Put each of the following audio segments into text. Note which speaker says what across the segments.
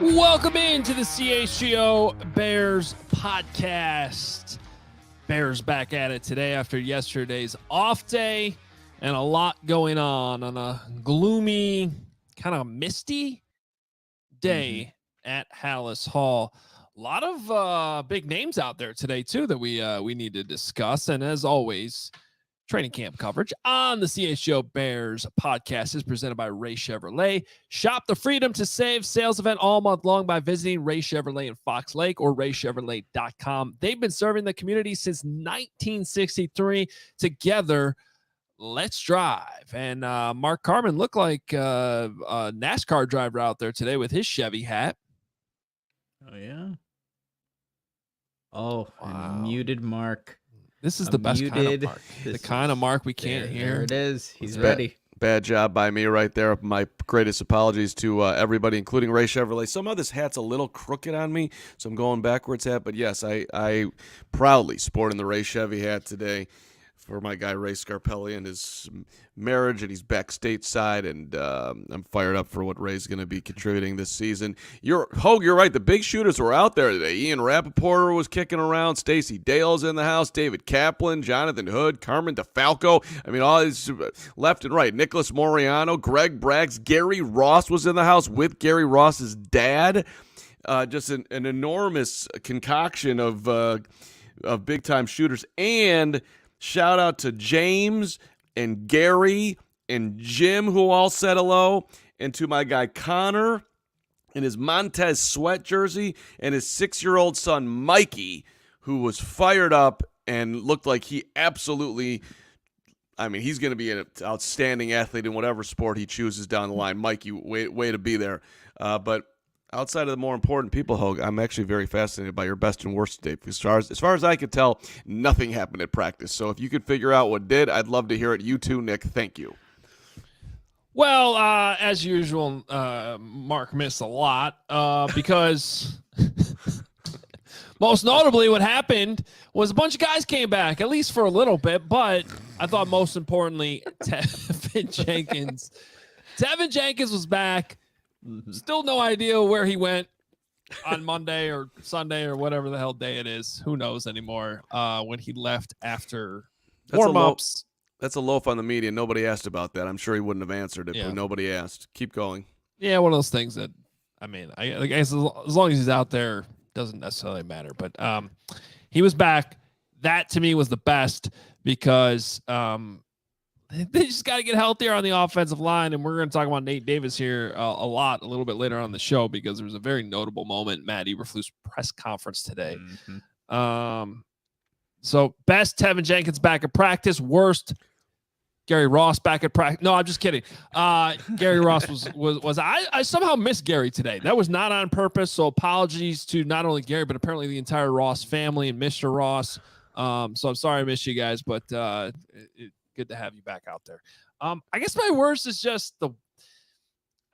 Speaker 1: Welcome into the CHGO Bears Podcast. Bears back at it today after yesterday's off day and a lot going on a gloomy, kind of misty day at Halas Hall. A lot of big names out there today, too, that we need to discuss. And as always, training camp coverage on the CHGO Bears Podcast is presented by Ray Chevrolet. Shop the Freedom to Save sales event all month long by visiting Ray Chevrolet in Fox Lake or raychevrolet.com. They've been serving the community since 1963. Together, let's drive. And Mark Carman looked like a NASCAR driver out there today with his Chevy hat.
Speaker 2: Oh, yeah. Oh, wow. Muted Mark.
Speaker 1: This is the best kind of Mark. The kind of Mark we can't hear.
Speaker 2: There it is. He's ready.
Speaker 3: Bad job by me right there. My greatest apologies to everybody, including Ray Chevrolet. Somehow this hat's a little crooked on me, so I'm going backwards hat. But yes, I proudly sporting the Ray Chevy hat today for my guy Ray Scarpelli and his marriage, and he's back stateside, and I'm fired up for what Ray's going to be contributing this season. Hoge, you're right. The big shooters were out there today. Ian Rappaport was kicking around. Stacey Dale's in the house. David Kaplan, Jonathan Hood, Carmen DeFalco. I mean, all these left and right. Nicholas Moreano, Greg Braggs, Gary Ross was in the house with Gary Ross's dad. Just an enormous concoction of big-time shooters. And shout out to James and Gary and Jim, who all said hello, and to my guy Connor in his Montez Sweat jersey and his 6-year-old son Mikey, who was fired up and looked like he absolutely, I mean, he's going to be an outstanding athlete in whatever sport he chooses down the line. Mikey, way to be there. But outside of the more important people, Hoge, I'm actually very fascinated by your best and worst today. As far as I could tell, nothing happened at practice. So if you could figure out what did, I'd love to hear it. You too, Nick. Thank you.
Speaker 1: Well, as usual, Mark missed a lot because most notably what happened was a bunch of guys came back, at least for a little bit. But I thought most importantly, Teven Jenkins was back. Still no idea where he went on Monday or Sunday or whatever the hell day it is. Who knows anymore when he left after warm-ups.
Speaker 3: That's a loaf on the media. Nobody asked about that. I'm sure he wouldn't have answered it, but nobody asked. Keep going.
Speaker 1: Yeah, one of those things that, I mean, I guess as long as he's out there, doesn't necessarily matter. But he was back. That, to me, was the best because they just got to get healthier on the offensive line, and we're going to talk about Nate Davis here a little bit later on the show because there was a very notable moment, Matt Eberflus press conference today. So best, Teven Jenkins back at practice. Worst, Gary Ross back at practice. No, I'm just kidding. Gary Ross was I somehow missed Gary today. That was not on purpose, so apologies to not only Gary, but apparently the entire Ross family and Mr. Ross. So I'm sorry I missed you guys, but good to have you back out there. I guess my worst is just I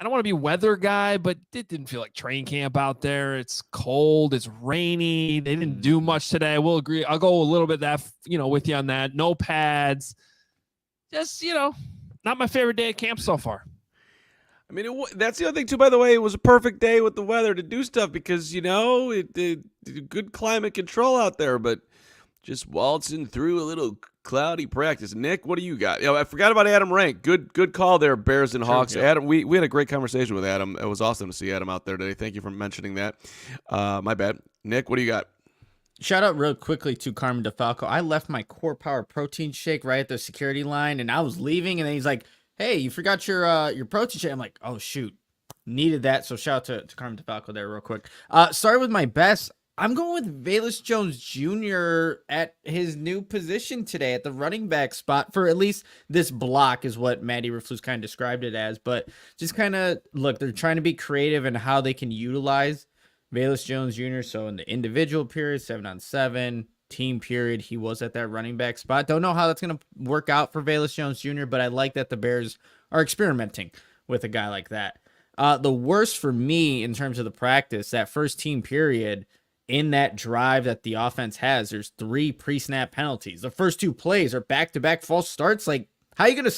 Speaker 1: don't want to be weather guy, but it didn't feel like training camp out there. It's cold. It's rainy. They didn't do much today. I will agree. I'll go a little bit with you on that. No pads. Just, not my favorite day at camp so far.
Speaker 3: I mean, that's the other thing, too, by the way. It was a perfect day with the weather to do stuff because, good climate control out there, but just waltzing through a little cloudy practice. Nick, what do you got? I forgot about Adam Rank. Good call there, Bears and Hawks. Sure, yeah. Adam, we had a great conversation with Adam. It was awesome to see Adam out there today. Thank you for mentioning that. My bad. Nick, what do you got?
Speaker 2: Shout out real quickly to Carmen DeFalco. I left my Core Power protein shake right at the security line, and I was leaving, and then he's like, "Hey, you forgot your protein shake." I'm like, "Oh shoot, needed that." So shout out to Carmen DeFalco there real quick. Start with my best. I'm going with Velus Jones Jr. at his new position today at the running back spot for at least this block is what Matt Eberflus kind of described it as. But just kind of, look, they're trying to be creative in how they can utilize Velus Jones Jr. So in the individual period, 7-on-7, team period, he was at that running back spot. Don't know how that's going to work out for Velus Jones Jr., but I like that the Bears are experimenting with a guy like that. The worst for me in terms of the practice, that first team period, in that drive that the offense has, there's 3 pre-snap penalties. The first 2 plays are back-to-back false starts. Like, How are you gonna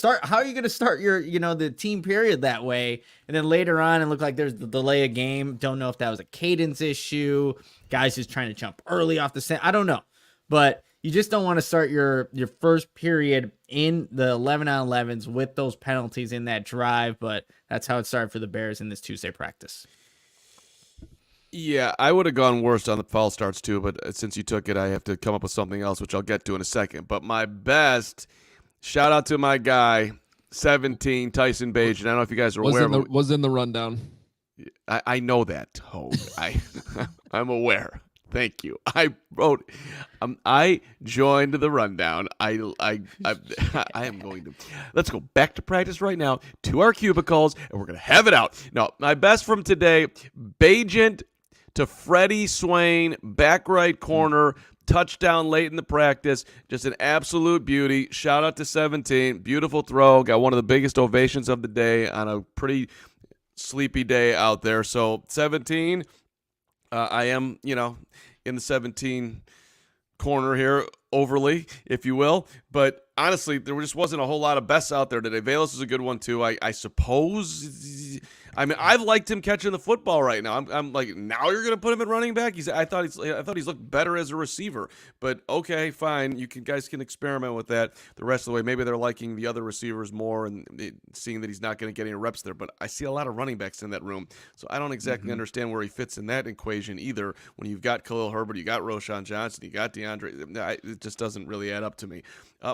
Speaker 2: start your the team period that way, and then later on and look like there's the delay of game? Don't know if that was a cadence issue. Guys just trying to jump early off the set. I don't know, but you just don't want to start your first period in the 11-on-11s with those penalties in that drive. But that's how it started for the Bears in this Tuesday practice.
Speaker 3: Yeah, I would have gone worse on the foul starts too, but since you took it, I have to come up with something else, which I'll get to in a second. But my best, shout out to my guy, 17, Tyson Bagent. I don't know if you guys are aware of it.
Speaker 1: Was in the rundown.
Speaker 3: I know that, Hoge. I'm aware. Thank you. I wrote. I joined the rundown. I am going to. Let's go back to practice right now to our cubicles, and we're gonna have it out. No, my best from today: Bagent to Freddie Swain, back right corner, touchdown late in the practice. Just an absolute beauty. Shout out to 17. Beautiful throw. Got one of the biggest ovations of the day on a pretty sleepy day out there. So 17. I am, in the 17 corner here, overly, if you will. But honestly, there just wasn't a whole lot of bests out there today. Velus is a good one, too. I suppose. I mean, I've liked him catching the football right now. I'm like, now you're going to put him at running back? I thought he's looked better as a receiver. But okay, fine. Guys can experiment with that the rest of the way. Maybe they're liking the other receivers more and seeing that he's not going to get any reps there. But I see a lot of running backs in that room, so I don't exactly understand where he fits in that equation either. When you've got Khalil Herbert, you got Roschon Johnson, you got DeAndre, it just doesn't really add up to me.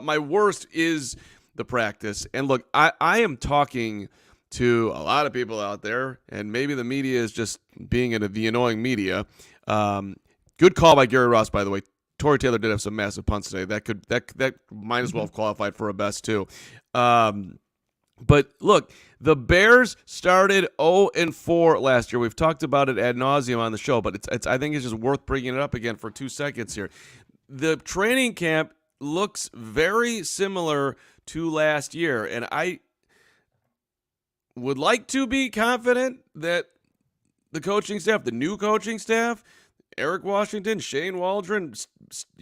Speaker 3: My worst is the practice. And look, I am talking to a lot of people out there, and maybe the media is just being the annoying media. Good call by Gary Ross, by the way. Torrey Taylor did have some massive punts today. That might as well have qualified for a best too. But look, the Bears started 0-4 last year. We've talked about it ad nauseum on the show, but I think it's just worth bringing it up again for 2 seconds here. The training camp looks very similar to last year, and I would like to be confident that the coaching staff, the new coaching staff, Eric Washington, Shane Waldron,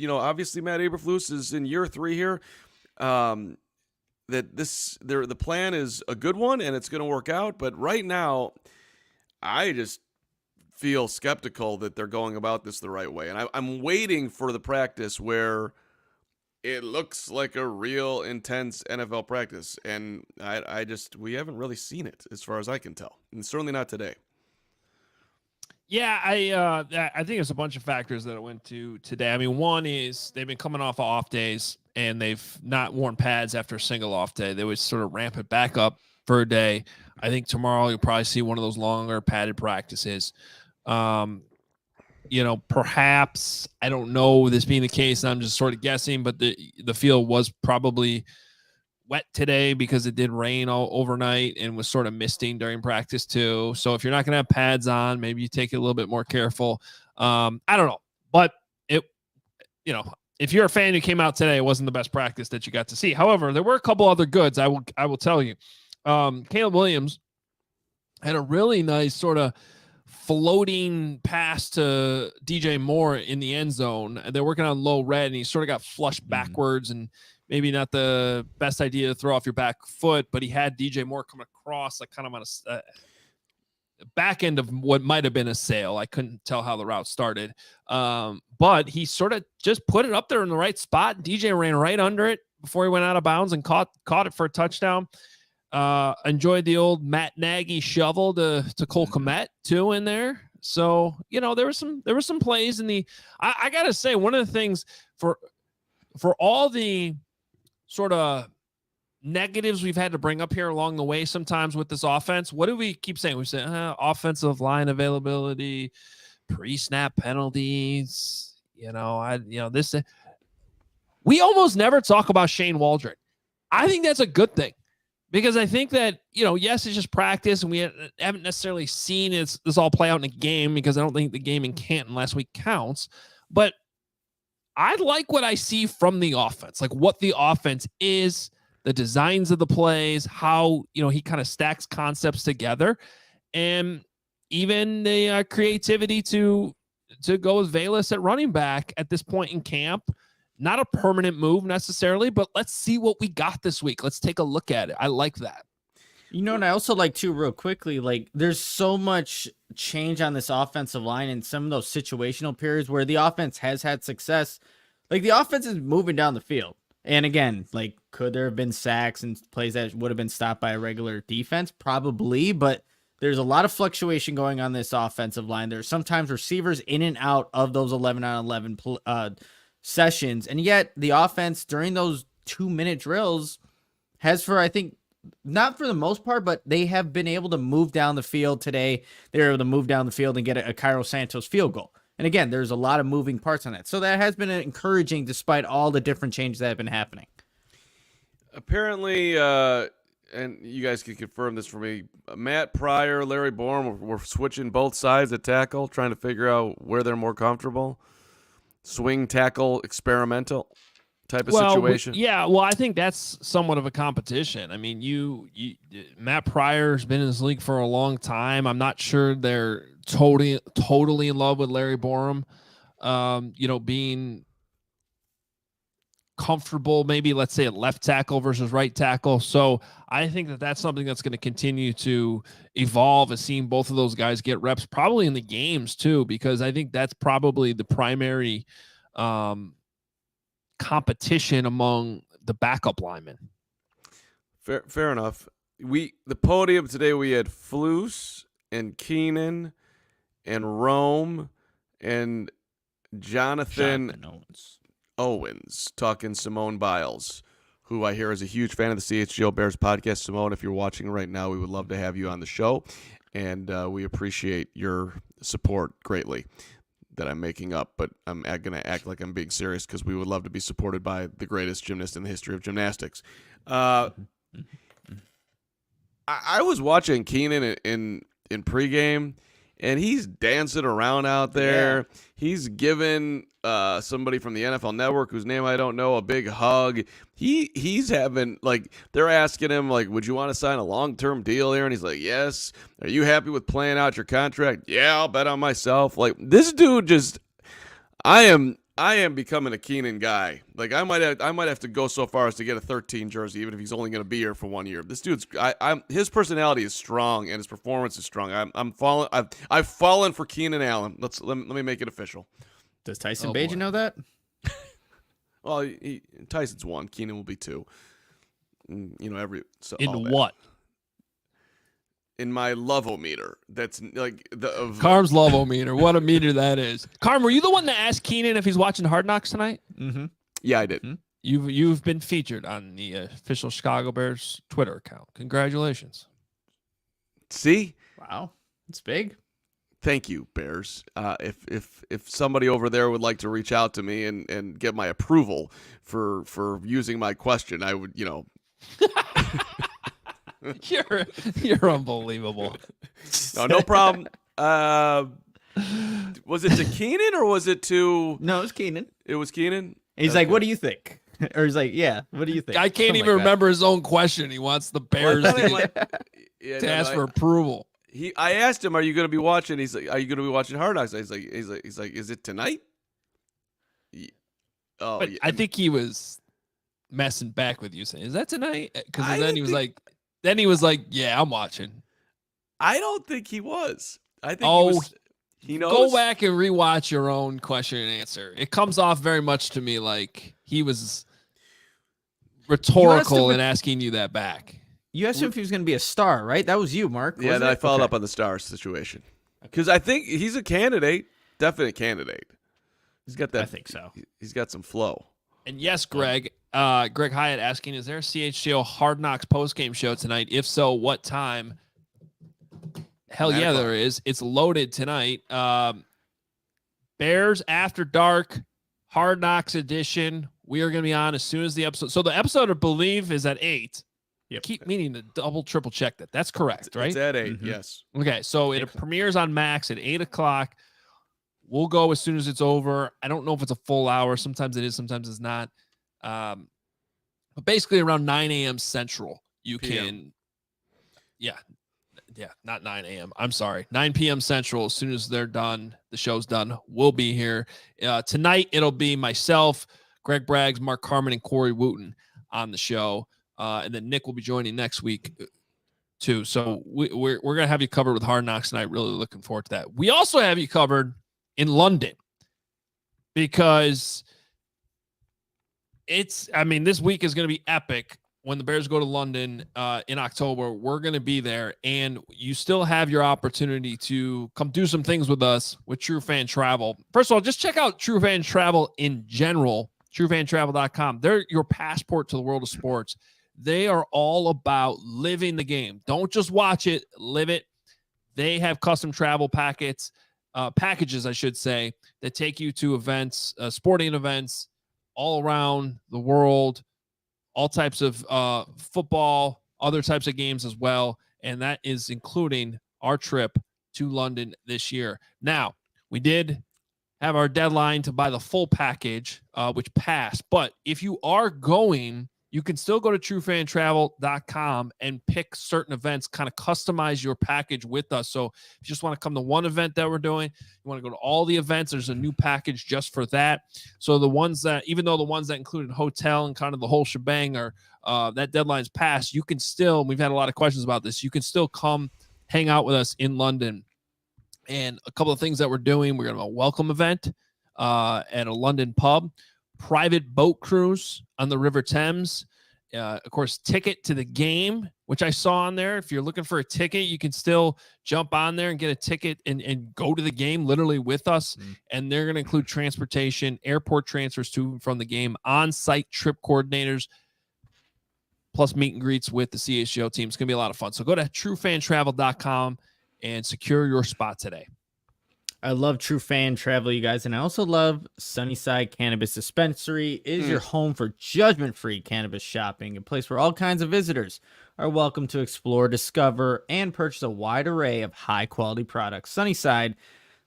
Speaker 3: obviously Matt Eberflus is in year 3 here, that the plan is a good one and it's going to work out. But right now, I just feel skeptical that they're going about this the right way. And I'm waiting for the practice where it looks like a real intense NFL practice, and we haven't really seen it as far as I can tell, and certainly not today.
Speaker 1: Yeah, I think there's a bunch of factors that went to today. I mean, one is they've been coming off of off days, and they've not worn pads after a single off day. They would sort of ramp it back up for a day. I think tomorrow you'll probably see one of those longer padded practices. Perhaps, I don't know this being the case, I'm just sort of guessing, but the field was probably wet today because it did rain all overnight and was sort of misting during practice too. So if you're not going to have pads on, maybe you take it a little bit more careful. I don't know, but if you're a fan who came out today, it wasn't the best practice that you got to see. However, there were a couple other goods. I will tell you, Caleb Williams had a really nice sort of floating pass to DJ Moore in the end zone. They're working on low red, and he sort of got flushed backwards, and maybe not the best idea to throw off your back foot, but he had DJ Moore come across like kind of on a back end of what might have been a sail. I couldn't tell how the route started. But he sort of just put it up there in the right spot. DJ ran right under it before he went out of bounds and caught it for a touchdown. Enjoyed the old Matt Nagy shovel to Cole Kmet too in there. So, there were some plays in the, I gotta say, one of the things for all the sort of negatives we've had to bring up here along the way sometimes with this offense, what do we keep saying? We say offensive line availability, pre-snap penalties, this. We almost never talk about Shane Waldron. I think that's a good thing, because I think that, yes, it's just practice, and we haven't necessarily seen this all play out in a game, because I don't think the game in Canton last week counts. But I like what I see from the offense, like what the offense is, the designs of the plays, how, he kind of stacks concepts together, and even the creativity to go with Velus at running back at this point in camp, not a permanent move necessarily, but let's see what we got this week. Let's take a look at it. I like that.
Speaker 2: You know, and I also like too, real quickly, like there's so much change on this offensive line in some of those situational periods where the offense has had success. Like the offense is moving down the field. And again, like, could there have been sacks and plays that would have been stopped by a regular defense? Probably, but there's a lot of fluctuation going on this offensive line. There's sometimes receivers in and out of those 11-on-11 sessions. And yet the offense during those 2-minute drills has, for, I think, not for the most part, but they have been able to move down the field today. They were able to move down the field and get a Cairo Santos field goal. And again, there's a lot of moving parts on that. So that has been encouraging despite all the different changes that have been happening.
Speaker 3: Apparently, and you guys can confirm this for me, Matt Pryor, Larry Bourne, we're switching both sides at tackle, trying to figure out where they're more comfortable. Swing tackle experimental type of situation.
Speaker 1: Yeah, well, I think that's somewhat of a competition. I mean, you Matt Pryor's been in this league for a long time. I'm not sure they're totally in love with Larry Borum. Being comfortable, maybe let's say at left tackle versus right tackle. So I think that's something that's going to continue to evolve, as seeing both of those guys get reps, probably in the games too, because I think that's probably the primary competition among the backup linemen.
Speaker 3: Fair enough. The podium today, we had Flus and Keenan and Rome and Jonathan Owens talking Simone Biles, who I hear is a huge fan of the CHGO Bears podcast. Simone, if you're watching right now, we would love to have you on the show, and we appreciate your support greatly. That I'm making up, but I'm going to act like I'm being serious because we would love to be supported by the greatest gymnast in the history of gymnastics. I was watching Keenan in pregame, and he's dancing around out there. Yeah. He's giving somebody from the NFL Network, whose name I don't know, a big hug. He's having, like, they're asking him, like, would you want to sign a long-term deal here? And he's like, yes. Are you happy with playing out your contract? Yeah, I'll bet on myself. Like, this dude just, I am becoming a Keenan guy. Like, I might have to go so far as to get a 13 jersey, even if he's only going to be here for 1 year. This dude's, his personality is strong and his performance is strong. I've fallen for Keenan Allen. Let me make it official.
Speaker 2: Does Tyson Bagent know that?
Speaker 3: Well, Tyson's 1. Keenan will be 2. In
Speaker 1: what?
Speaker 3: In my love-o-meter. That's like
Speaker 1: Carm's love-o-meter. What a meter that is. Carm, were you the one that asked Keenan if he's watching Hard Knocks tonight?
Speaker 2: Mm-hmm.
Speaker 3: Yeah, I did.
Speaker 1: Mm-hmm. You've been featured on the official Chicago Bears Twitter account. Congratulations.
Speaker 3: See?
Speaker 2: Wow, it's big.
Speaker 3: Thank you, Bears. If somebody over there would like to reach out to me and get my approval for using my question, I would,
Speaker 1: You're unbelievable.
Speaker 3: No problem. Was it to Keenan or was it to?
Speaker 2: No, it was Keenan.
Speaker 3: It was Keenan.
Speaker 2: And he's
Speaker 3: okay.
Speaker 2: like, "What do you think?" Or he's like, "Yeah, what do you think?"
Speaker 1: I can't even remember his own question. He wants the Bears to ask for approval.
Speaker 3: I asked him, "Are you going to be watching?" He's like, "Are you going to be watching Hard Knocks?" He's like, "Is it tonight?" Oh,
Speaker 1: but
Speaker 3: yeah.
Speaker 1: I think he was messing back with you, saying, "Is that tonight?" Because then he was like, "Yeah, I'm watching."
Speaker 3: I don't think he was. I think he knows.
Speaker 1: Go back and rewatch your own question and answer. It comes off very much to me like he was rhetorical in asking you that back.
Speaker 2: You asked him if he was going to be a star, right? That was you, Mark.
Speaker 3: Yeah, then I followed up on the star situation. Because I think he's a candidate, definite candidate. He's got that.
Speaker 2: I think so.
Speaker 3: He's got some flow.
Speaker 1: And yes, Greg Hyatt asking, is there a CHGO Hard Knocks postgame show tonight? If so, what time? Hell yeah, there is. It's loaded tonight. Bears After Dark, Hard Knocks edition. We are going to be on as soon as the episode. So the episode, I believe, is at 8. Yep. Keep meaning to triple check that. That's correct, right?
Speaker 3: It's at 8,
Speaker 2: mm-hmm.
Speaker 3: Yes.
Speaker 1: Okay, so it premieres on Max at 8 o'clock. We'll go as soon as it's over. I don't know if it's a full hour. Sometimes it is, sometimes it's not. But basically around 9 a.m. Central, you can, not 9 a.m. I'm sorry, 9 p.m. Central. As soon as they're done, the show's done, we'll be here. Tonight, it'll be myself, Greg Braggs, Mark Carman, and Corey Wooten on the show. And then Nick will be joining next week too. So we're going to have you covered with Hard Knocks tonight. Really looking forward to that. We also have you covered in London because this week is going to be epic. When the Bears go to London in October, we're going to be there, and you still have your opportunity to come do some things with us with True Fan Travel. First of all, just check out True Fan Travel in general, truefantravel.com. They're your passport to the world of sports. They are all about living the game. Don't just watch it, live it. They have custom travel packages, I should say, that take you to events, sporting events all around the world. All types of football, other types of games as well. And that is including our trip to London this year. Now, we did have our deadline to buy the full package, which passed. But if you are going, you can still go to truefantravel.com and pick certain events, kind of customize your package with us. So if you just want to come to one event that we're doing, you want to go to all the events, there's a new package just for that. So the ones that, even though the ones that included hotel and kind of the whole shebang are, that deadline's passed, you can still, we've had a lot of questions about this, you can still come hang out with us in London. And a couple of things that we're doing, we're going to have a welcome event at a London pub, private boat cruise on the River Thames, of course, ticket to the game, which I saw on there. If you're looking for a ticket, you can still jump on there and get a ticket and go to the game literally with us. And they're going to include transportation, airport transfers to and from the game, on-site trip coordinators, plus meet and greets with the CHGO team. It's going to be a lot of fun. So go to truefantravel.com and secure your spot today.
Speaker 2: I love True Fan Travel, you guys, and I also love Sunnyside Cannabis Dispensary. It is your home for judgment-free cannabis shopping, a place where all kinds of visitors are welcome to explore, discover, and purchase a wide array of high-quality products. Sunnyside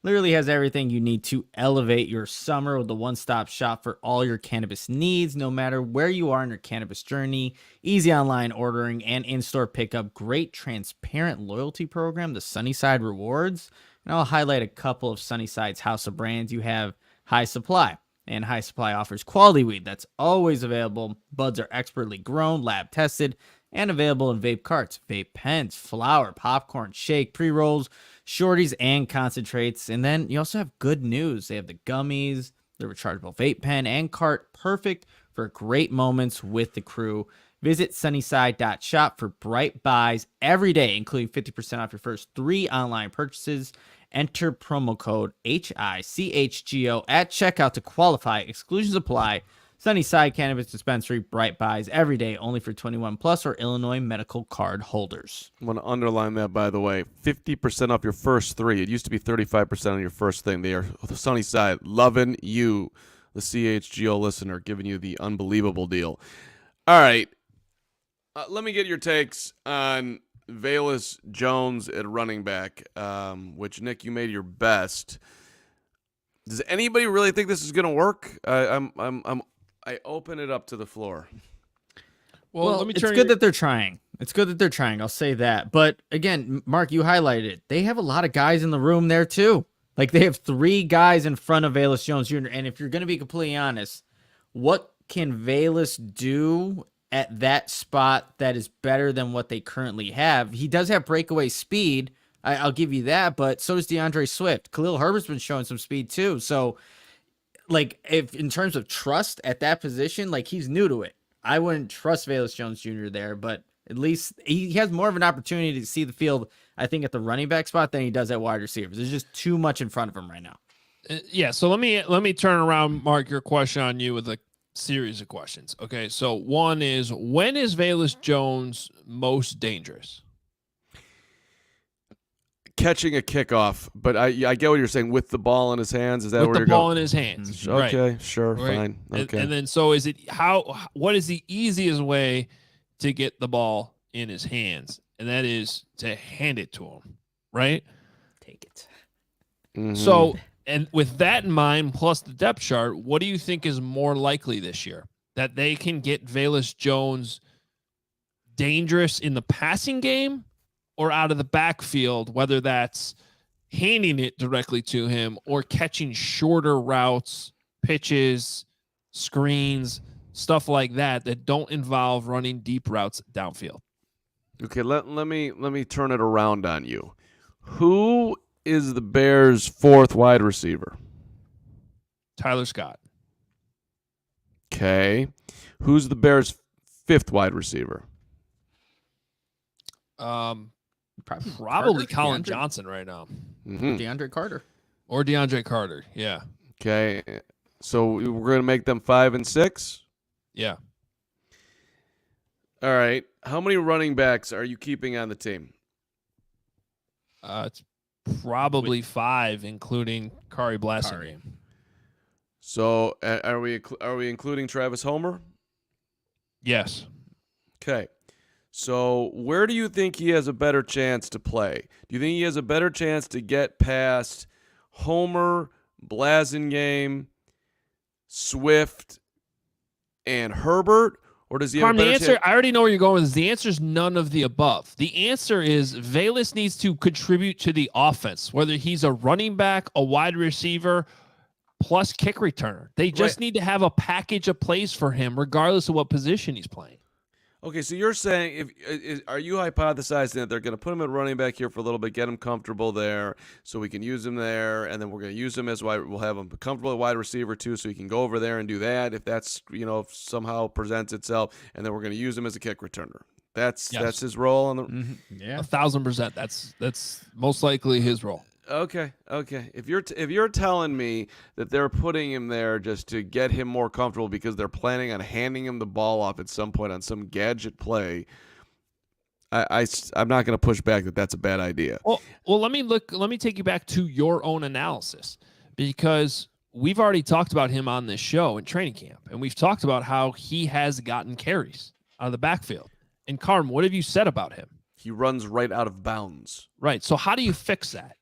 Speaker 2: literally has everything you need to elevate your summer with a one-stop shop for all your cannabis needs, no matter where you are in your cannabis journey. Easy online ordering and in-store pickup. Great transparent loyalty program, the Sunnyside Rewards. And I'll highlight a couple of Sunnyside's house of brands. You have High Supply, and High Supply offers quality weed that's always available. Buds are expertly grown, lab tested, and available in vape carts, vape pens, flour, popcorn, shake, pre-rolls, shorties, and concentrates. And then you also have good news. They have the gummies, the rechargeable vape pen, and cart, perfect for great moments with the crew. Visit sunnyside.shop for bright buys every day, including 50% off your first 3 online purchases. Enter promo code HICHGO at checkout to qualify. Exclusions apply. Sunnyside Cannabis Dispensary, bright buys every day, only for 21 plus or Illinois medical card holders.
Speaker 3: I want to underline that, by the way. 50% off your first 3. It used to be 35% on your first thing. They are Sunnyside loving you, the CHGO listener, giving you the unbelievable deal. All right. Let me get your takes on Velus Jones at running back, which, Nick, you made your best. Does anybody really think this is going to work? I open it up to the floor.
Speaker 2: Well, let me it's good that they're trying. It's good that they're trying. I'll say that. But again, Mark, you highlighted it. They have a lot of guys in the room there too. Like, they have 3 guys in front of Velus Jones Jr. And if you're going to be completely honest, what can Velus do at that spot that is better than what they currently have? He does have breakaway speed. I'll give you that, but so does DeAndre Swift. Khalil Herbert's been showing some speed too. So, like, if in terms of trust at that position, like, he's new to it. I wouldn't trust Velus Jones Jr. there, but at least he has more of an opportunity to see the field, I think, at the running back spot than he does at wide receivers. There's just too much in front of him right now.
Speaker 1: Yeah, so let me turn around, Mark, your question on you with a series of questions. Okay, so one is, when is Velus Jones most dangerous?
Speaker 3: Catching a kickoff, but I get what you're saying, with the ball in his hands. Is that
Speaker 1: with
Speaker 3: where you're going?
Speaker 1: With the ball in his hands.
Speaker 3: Okay,
Speaker 1: right.
Speaker 3: Sure,
Speaker 1: right.
Speaker 3: Fine. Okay.
Speaker 1: And then, so is it, what is the easiest way to get the ball in his hands? And that is to hand it to him, right?
Speaker 2: Take it.
Speaker 3: Mm-hmm.
Speaker 1: So, and with that in mind, plus the depth chart, what do you think is more likely this year? That they can get Velus Jones dangerous in the passing game or out of the backfield, whether that's handing it directly to him or catching shorter routes, pitches, screens, stuff like that don't involve running deep routes downfield.
Speaker 3: Okay, let me turn it around on you. Who is the Bears' fourth wide receiver?
Speaker 1: Tyler Scott.
Speaker 3: Okay. Who's the Bears' fifth wide receiver?
Speaker 1: Probably Colin Johnson right now.
Speaker 3: Mm-hmm.
Speaker 2: DeAndre Carter.
Speaker 1: Or DeAndre Carter, yeah.
Speaker 3: Okay. So we're going to make them 5 and 6?
Speaker 1: Yeah.
Speaker 3: All right. How many running backs are you keeping on the team?
Speaker 1: It's probably 5, including Kari Blasingame.
Speaker 3: So are we including Travis Homer?
Speaker 1: Yes.
Speaker 3: Okay. So where do you think he has a better chance to play? Do you think he has a better chance to get past Homer, Blasingame, Swift, and Herbert? Or does he have a better chance?
Speaker 1: I already know where you're going with this. The answer is none of the above. The answer is Velus needs to contribute to the offense, whether he's a running back, a wide receiver, plus kick returner. They just need to have a package of plays for him, regardless of what position he's playing.
Speaker 3: Okay, so you're saying, are you hypothesizing that they're going to put him at running back here for a little bit, get him comfortable there, so we can use him there, and then we're going to use him as wide. We'll have him comfortable at wide receiver too, so he can go over there and do that if that's if somehow presents itself, and then we're going to use him as a kick returner. That's his role on the.
Speaker 2: Mm-hmm. Yeah,
Speaker 1: 1,000%. That's most likely his role.
Speaker 3: Okay. If you're telling me that they're putting him there just to get him more comfortable because they're planning on handing him the ball off at some point on some gadget play, I'm not going to push back that that's a bad idea.
Speaker 1: Well, let me take you back to your own analysis, because we've already talked about him on this show in training camp, and we've talked about how he has gotten carries out of the backfield. And Carm, what have you said about him?
Speaker 3: He runs right out of bounds.
Speaker 1: Right. So how do you fix that?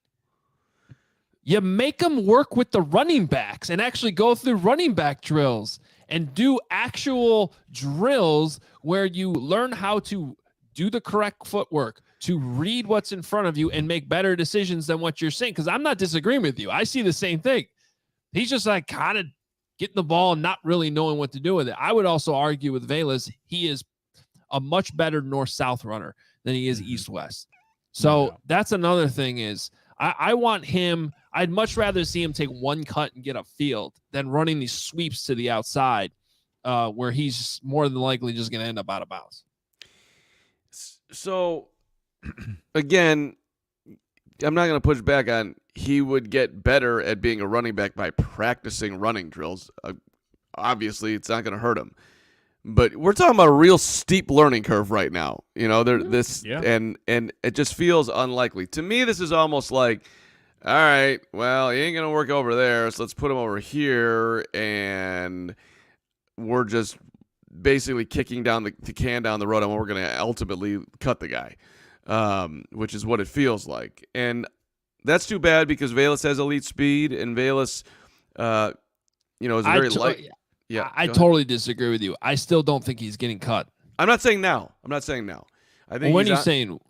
Speaker 1: You make them work with the running backs and actually go through running back drills and do actual drills where you learn how to do the correct footwork, to read what's in front of you and make better decisions than what you're saying. Because I'm not disagreeing with you. I see the same thing. He's just like kind of getting the ball and not really knowing what to do with it. I would also argue with Velus, he is a much better north-south runner than he is east-west. So that's another thing is I want him, I'd much rather see him take one cut and get upfield than running these sweeps to the outside where he's more than likely just going to end up out of bounds.
Speaker 3: So, again, I'm not going to push back on he would get better at being a running back by practicing running drills. Obviously, it's not going to hurt him. But we're talking about a real steep learning curve right now. And it just feels unlikely. To me, this is almost like, all right, well, he ain't going to work over there, so let's put him over here, and we're just basically kicking down the can down the road, and we're going to ultimately cut the guy, which is what it feels like. And that's too bad because Velus has elite speed, and Velus, is very light. Yeah,
Speaker 1: I totally disagree with you. I still don't think he's getting cut.
Speaker 3: I'm not saying now. I think
Speaker 1: when are you saying?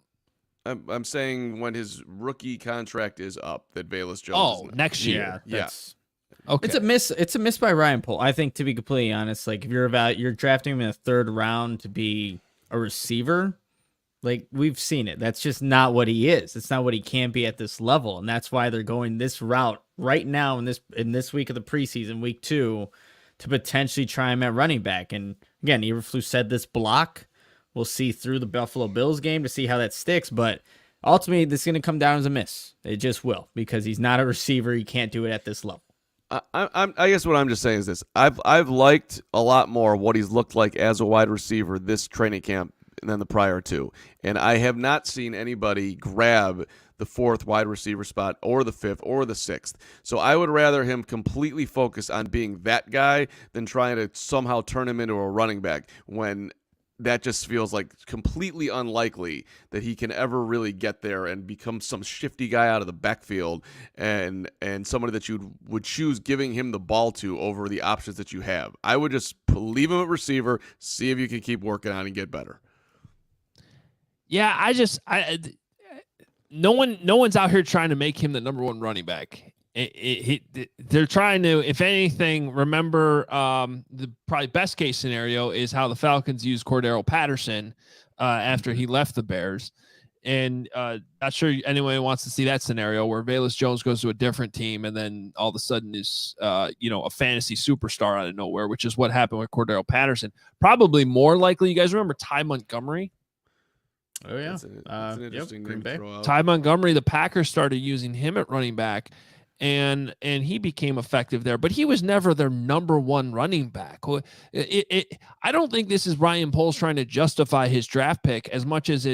Speaker 3: I'm saying when his rookie contract is up, that Velus Jones.
Speaker 1: Next year.
Speaker 3: Yeah.
Speaker 2: Okay. It's a miss by Ryan Pohl. I think, to be completely honest, like if you're drafting him in the third round to be a receiver, like we've seen it. That's just not what he is. It's not what he can be at this level, and that's why they're going this route right now in this week of the preseason, week 2. To potentially try him at running back. And again, Eberflus said this block. We'll see through the Buffalo Bills game to see how that sticks. But ultimately, this is going to come down as a miss. It just will, because he's not a receiver. He can't do it at this level.
Speaker 3: I guess what I'm just saying is this. I've liked a lot more what he's looked like as a wide receiver this training camp than the prior two. And I have not seen anybody grab the fourth wide receiver spot or the fifth or the sixth. So I would rather him completely focus on being that guy than trying to somehow turn him into a running back when that just feels like completely unlikely that he can ever really get there and become some shifty guy out of the backfield and somebody that you would choose giving him the ball to over the options that you have. I would just leave him at receiver, see if you can keep working on and get better.
Speaker 1: Yeah, no one's out here trying to make him the number one running back. they're trying to, if anything, remember the probably best case scenario is how the Falcons used Cordero Patterson after he left the Bears. And not sure anyone wants to see that scenario where Velus Jones goes to a different team and then all of a sudden is, a fantasy superstar out of nowhere, which is what happened with Cordero Patterson. Probably more likely, you guys remember Ty Montgomery?
Speaker 2: Oh, yeah.
Speaker 3: That's an interesting name to throw out.
Speaker 1: Ty Montgomery, the Packers started using him at running back, and he became effective there, but he was never their number one running back. I don't think this is Ryan Poles trying to justify his draft pick as much as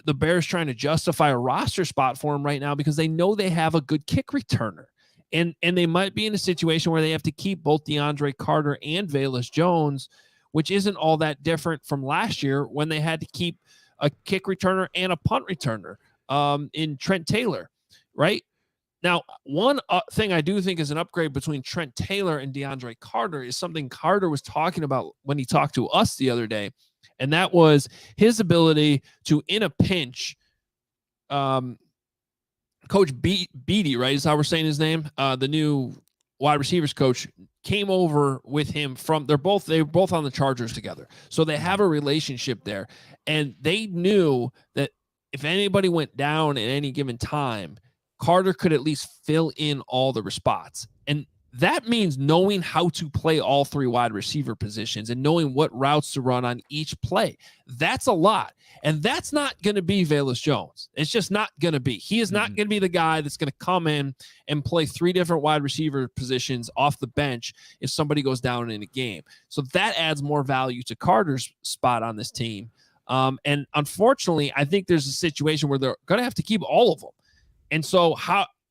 Speaker 1: the Bears trying to justify a roster spot for him right now because they know they have a good kick returner. And they might be in a situation where they have to keep both DeAndre Carter and Velus Jones, which isn't all that different from last year when they had to keep a kick returner and a punt returner in Trent Taylor, right? Now, one thing I do think is an upgrade between Trent Taylor and DeAndre Carter is something Carter was talking about when he talked to us the other day, and that was his ability to, in a pinch, Coach Beatty, right, is how we're saying his name, the new wide receivers coach, came over with him they're both on the Chargers together. So they have a relationship there. And they knew that if anybody went down at any given time, Carter could at least fill in all the spots. And that means knowing how to play all three wide receiver positions and knowing what routes to run on each play. That's a lot. And that's not going to be Velus Jones. It's just not going to be. He is not going to be the guy that's going to come in and play three different wide receiver positions off the bench if somebody goes down in a game. So that adds more value to Carter's spot on this team. And unfortunately, I think there's a situation where they're going to have to keep all of them. And so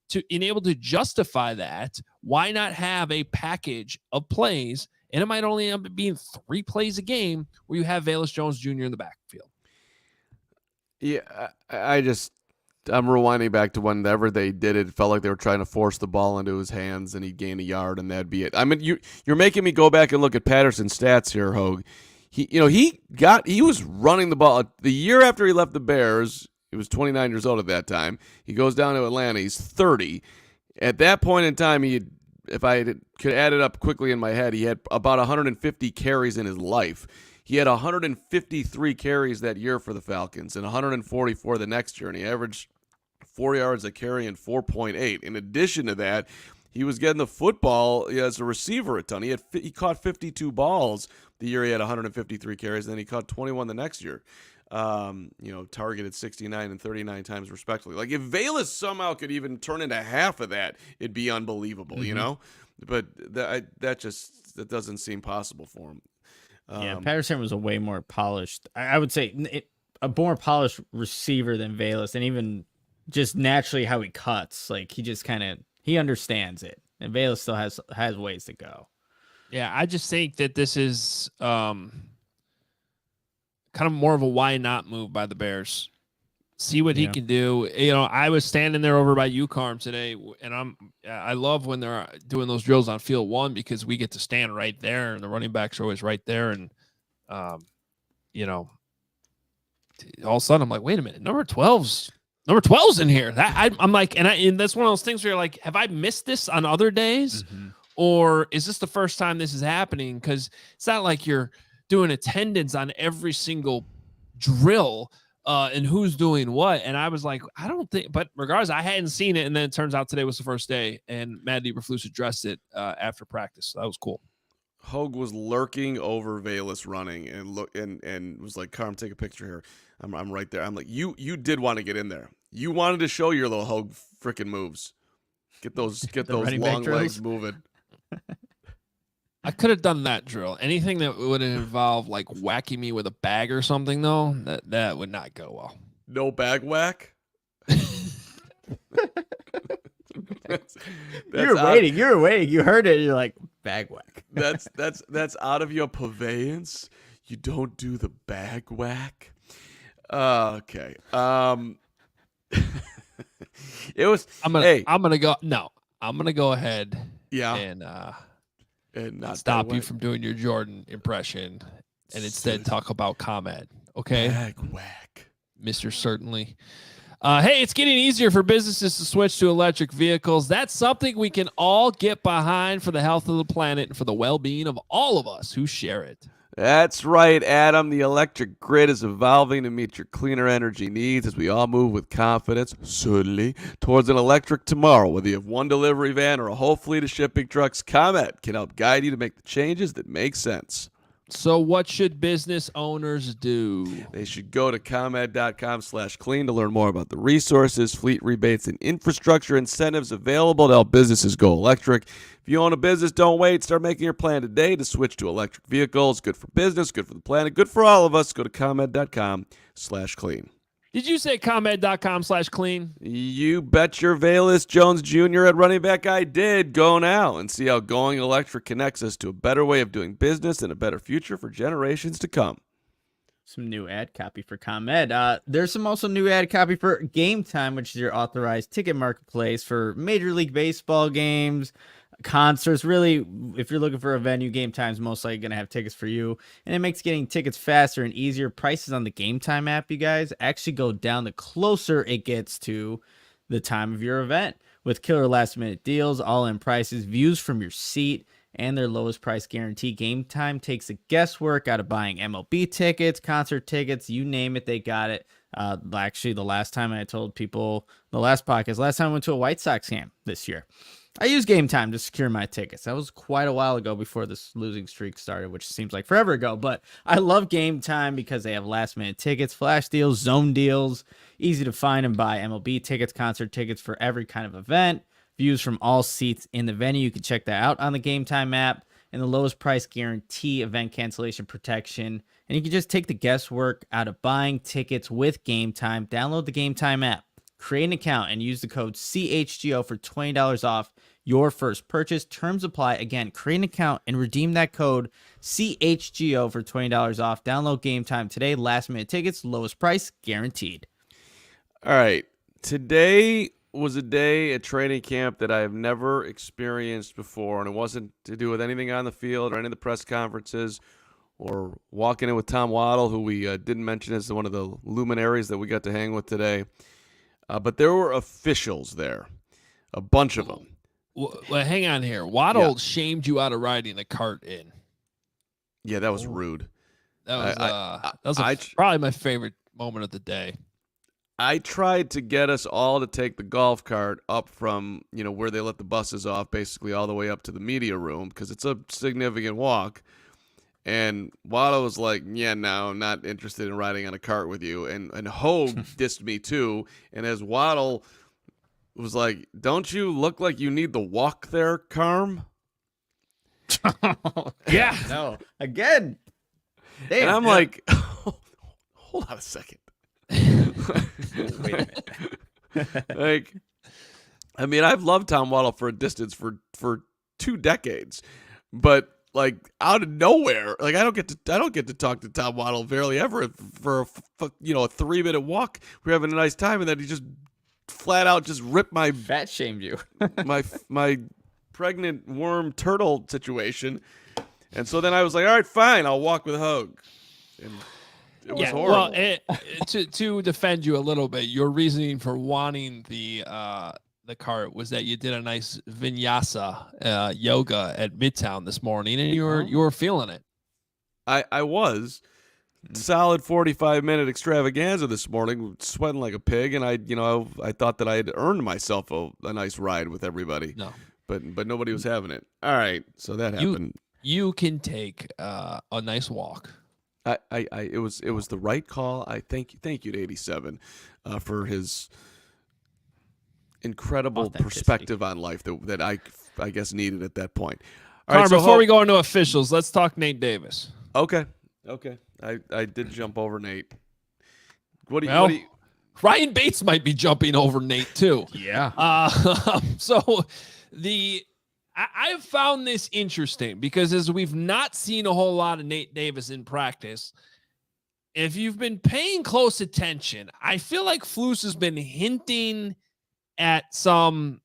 Speaker 1: to enable to justify that, why not have a package of plays? And it might only end up being 3 plays a game where you have Velus Jones Jr. in the backfield.
Speaker 3: Yeah, I'm rewinding back to whenever they did it. It felt like they were trying to force the ball into his hands and he'd gain a yard and that'd be it. I mean, you're making me go back and look at Patterson's stats here, Hoge. He was running the ball the year after he left the Bears. He was 29 years old at that time. He goes down to Atlanta. He's 30. At that point in time, if I could add it up quickly in my head, he had about 150 carries in his life. He had 153 carries that year for the Falcons and 144 the next year, and he averaged 4 yards a carry and 4.8. In addition to that, he was getting the football as a receiver a ton. He caught 52 balls the year he had 153 carries, and then he caught 21 the next year. Targeted 69 and 39 times respectively. Like if Velus somehow could even turn into half of that, it'd be unbelievable, But that doesn't seem possible for him.
Speaker 2: Patterson was a way more polished. I would say a more polished receiver than Velus, and even just naturally how he cuts. Like he understands it, and Velus still has ways to go.
Speaker 1: Yeah, I just think that this is kind of more of a why not move by the Bears. See what he can do. I was standing there over by UCarm today, and I love when they're doing those drills on field 1 because we get to stand right there, and the running backs are always right there. And all of a sudden I'm like, wait a minute, number 12's in here. I'm like, and that's one of those things where you're like, have I missed this on other days, or is this the first time this is happening? Because it's not like you're doing attendance on every single drill and who's doing what. And I was like, I don't think, but regardless, I hadn't seen it. And then it turns out today was the first day, and Matt Eberflus addressed it after practice. So that was cool.
Speaker 3: Hoge was lurking over Velus running and was like, Carm, take a picture here. I'm right there. I'm like, you did want to get in there. You wanted to show your little Hoge freaking moves. Get those long legs moving.
Speaker 1: I could have done that drill. Anything that would involve like whacking me with a bag or something, though, that would not go well.
Speaker 3: No bag whack.
Speaker 2: You were waiting. You heard it. You're like, bag whack.
Speaker 3: That's out of your purveyance. You don't do the bag whack. Okay. It was. I'm gonna go ahead.
Speaker 1: Yeah. And not stop you from doing your Jordan impression, and instead talk about Carman. Okay.
Speaker 3: Bag whack,
Speaker 1: Mr. Certainly. Hey, it's getting easier for businesses to switch to electric vehicles. That's something we can all get behind for the health of the planet and for the well-being of all of us who share it.
Speaker 3: That's right, Adam. The electric grid is evolving to meet your cleaner energy needs as we all move with confidence, certainly, towards an electric tomorrow. Whether you have one delivery van or a whole fleet of shipping trucks, ComEd can help guide you to make the changes that make sense.
Speaker 1: So what should business owners do?
Speaker 3: They should go to ComEd.com/clean to learn more about the resources, fleet rebates, and infrastructure incentives available to help businesses go electric. If you own a business, don't wait. Start making your plan today to switch to electric vehicles. Good for business, good for the planet, good for all of us. Go to ComEd.com/clean.
Speaker 1: Did you say ComEd.com/clean?
Speaker 3: You bet your Velus Jones Jr. at running back I did. Go now and see how going electric connects us to a better way of doing business and a better future for generations to come.
Speaker 2: Some new ad copy for ComEd. There's some also new ad copy for Game Time, which is your authorized ticket marketplace for Major League Baseball games, concerts. Really, if you're looking for a venue, Game Time's most likely going to have tickets for you. And it makes getting tickets faster and easier. Prices on the Game Time app, you guys, actually go down the closer it gets to the time of your event. With killer last-minute deals, all-in prices, views from your seat, and their lowest price guarantee, Game Time takes the guesswork out of buying MLB tickets, concert tickets, you name it, they got it. Actually, the last time I told people, last time I went to a White Sox game this year, I used Game Time to secure my tickets. That was quite a while ago before this losing streak started, which seems like forever ago. But I love Game Time because they have last-minute tickets, flash deals, zone deals, easy to find and buy MLB tickets, concert tickets for every kind of event. Views from all seats in the venue. You can check that out on the Game Time app. And the lowest price guarantee, event cancellation protection. And you can just take the guesswork out of buying tickets with Game Time. Download the Game Time app, create an account, and use the code CHGO for $20 off your first purchase. Terms apply. Again, create an account and redeem that code CHGO for $20 off. Download Game Time today. Last minute tickets, lowest price guaranteed.
Speaker 3: All right. Today was a day at training camp that I have never experienced before, and it wasn't to do with anything on the field or any of the press conferences or walking in with Tom Waddle, who we didn't mention as one of the luminaries that we got to hang with today. But there were officials there, a bunch of them.
Speaker 1: Well, hang on here. Waddle shamed you out of riding the cart in.
Speaker 3: Yeah, that was rude.
Speaker 1: That was probably my favorite moment of the day.
Speaker 3: I tried to get us all to take the golf cart up from, where they let the buses off, basically all the way up to the media room, because it's a significant walk. And Waddle was like, yeah, no, I'm not interested in riding on a cart with you. And Hoge dissed me too. And as Waddle was like, don't you look like you need the walk there, Carm?
Speaker 1: Yeah.
Speaker 2: No. Again. Damn,
Speaker 3: and I'm like, hold on a second.
Speaker 2: Wait a minute.
Speaker 3: I've loved Tom Waddle for a distance for 2 decades, but out of nowhere, I don't get to talk to Tom Waddle barely ever for a 3-minute walk. We're having a nice time, and then he just flat out just ripped my
Speaker 2: fat shamed you,
Speaker 3: my pregnant worm turtle situation, and so then I was like, all right, fine, I'll walk with Hoge. And it was horrible.
Speaker 1: Well, to defend you a little bit, your reasoning for wanting the cart was that you did a nice vinyasa yoga at Midtown this morning, and you were feeling it.
Speaker 3: I was solid 45-minute extravaganza this morning, sweating like a pig, and I thought that I had earned myself a nice ride with everybody.
Speaker 1: No,
Speaker 3: but nobody was having it. All right, so that happened.
Speaker 1: You can take a nice walk.
Speaker 3: It was the right call. I thank you to 87 for his incredible perspective on life that I guess needed at that point. All right, so
Speaker 1: before we go into officials, let's talk Nate Davis.
Speaker 3: Okay. I did jump over Nate. What do you
Speaker 1: Ryan Bates might be jumping over Nate too.
Speaker 2: Yeah.
Speaker 1: I've found this interesting because as we've not seen a whole lot of Nate Davis in practice, if you've been paying close attention, I feel like Flus has been hinting at some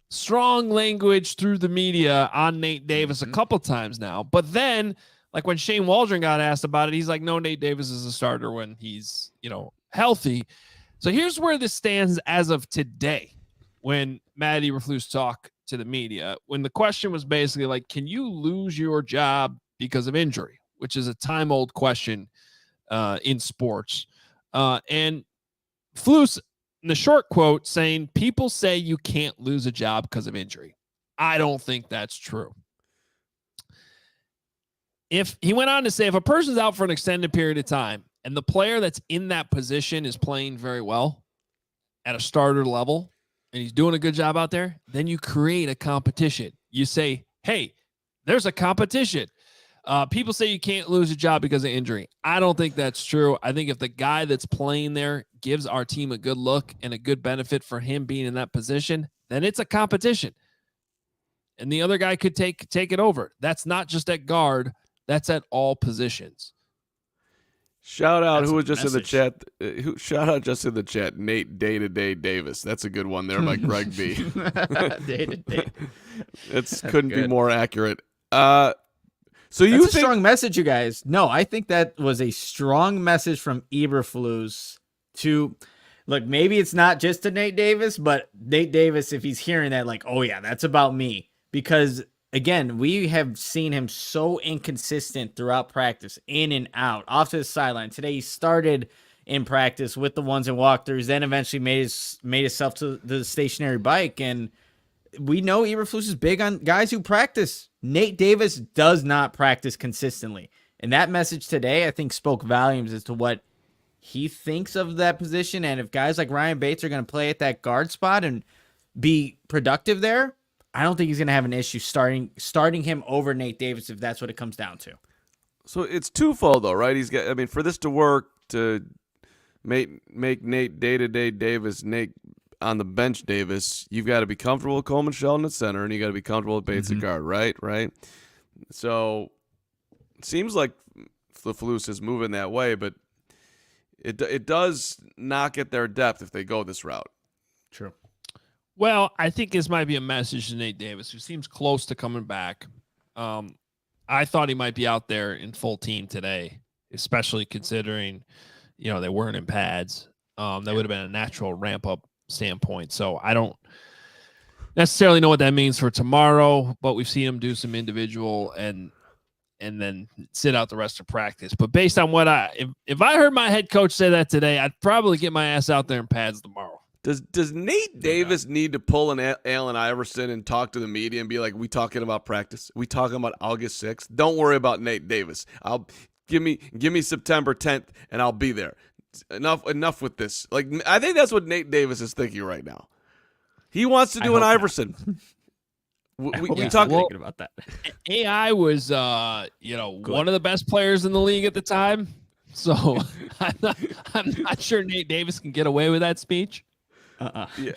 Speaker 1: strong language through the media on Nate Davis a couple times now. But then, when Shane Waldron got asked about it, he's like, no, Nate Davis is a starter when he's, healthy. So here's where this stands as of today when Matt Eberflus talked to the media, when the question was basically like, can you lose your job because of injury, which is a time-old question in sports. And Flus, in the short quote, saying, people say you can't lose a job because of injury. I don't think that's true. If he went on to say, if a person's out for an extended period of time and the player that's in that position is playing very well at a starter level and he's doing a good job out there, then you create a competition. You say, hey, there's a competition. People say you can't lose a job because of injury. I don't think that's true. I think if the guy that's playing there gives our team a good look and a good benefit for him being in that position, then it's a competition. And the other guy could take it over. That's not just at guard. That's at all positions.
Speaker 3: Shout out who was just in the chat. Shout out just in the chat. Nate Day-to-Day Davis. That's a good one there by Greg B.
Speaker 2: Day-to-day.
Speaker 3: It couldn't be more accurate. So
Speaker 2: that's a strong message, you guys. No, I think that was a strong message from Eberflus to look. Maybe it's not just to Nate Davis, but Nate Davis, if he's hearing that, like, oh yeah, that's about me. Because again, we have seen him so inconsistent throughout practice, in and out, off to the sideline. Today he started in practice with the ones and walkthroughs, then eventually made himself to the stationary bike. And we know Eberflus is big on guys who practice. Nate Davis does not practice consistently. And that message today, I think, spoke volumes as to what he thinks of that position. And if guys like Ryan Bates are going to play at that guard spot and be productive there, I don't think he's going to have an issue starting him over Nate Davis if that's what it comes down to.
Speaker 3: So it's twofold, though, right? He's got. I mean, for this to work, to make Nate Day-to-Day Davis, Nate on the bench Davis, you've got to be comfortable with Coleman Sheldon at center, and you got to be comfortable with Bates at guard, right? So it seems like the Flus is moving that way, but it does knock at their depth if they go this route.
Speaker 2: True.
Speaker 1: Well, I think this might be a message to Nate Davis, who seems close to coming back. I thought he might be out there in full team today, especially considering, they weren't in pads. That would have been a natural ramp-up standpoint. So I don't necessarily know what that means for tomorrow, but we've seen him do some individual and then sit out the rest of practice. But based on what if I heard my head coach say that today, I'd probably get my ass out there in pads tomorrow.
Speaker 3: Does Nate Davis need to pull an Allen Iverson and talk to the media and be like, we talking about practice? We talking about August 6th? Don't worry about Nate Davis. Give me September 10th and I'll be there. Enough with this. Like, I think that's what Nate Davis is thinking right now. He wants to do an Iverson. We talked
Speaker 2: thinking about that.
Speaker 1: AI was one of the best players in the league at the time. So I'm not sure Nate Davis can get away with that speech.
Speaker 3: Yeah,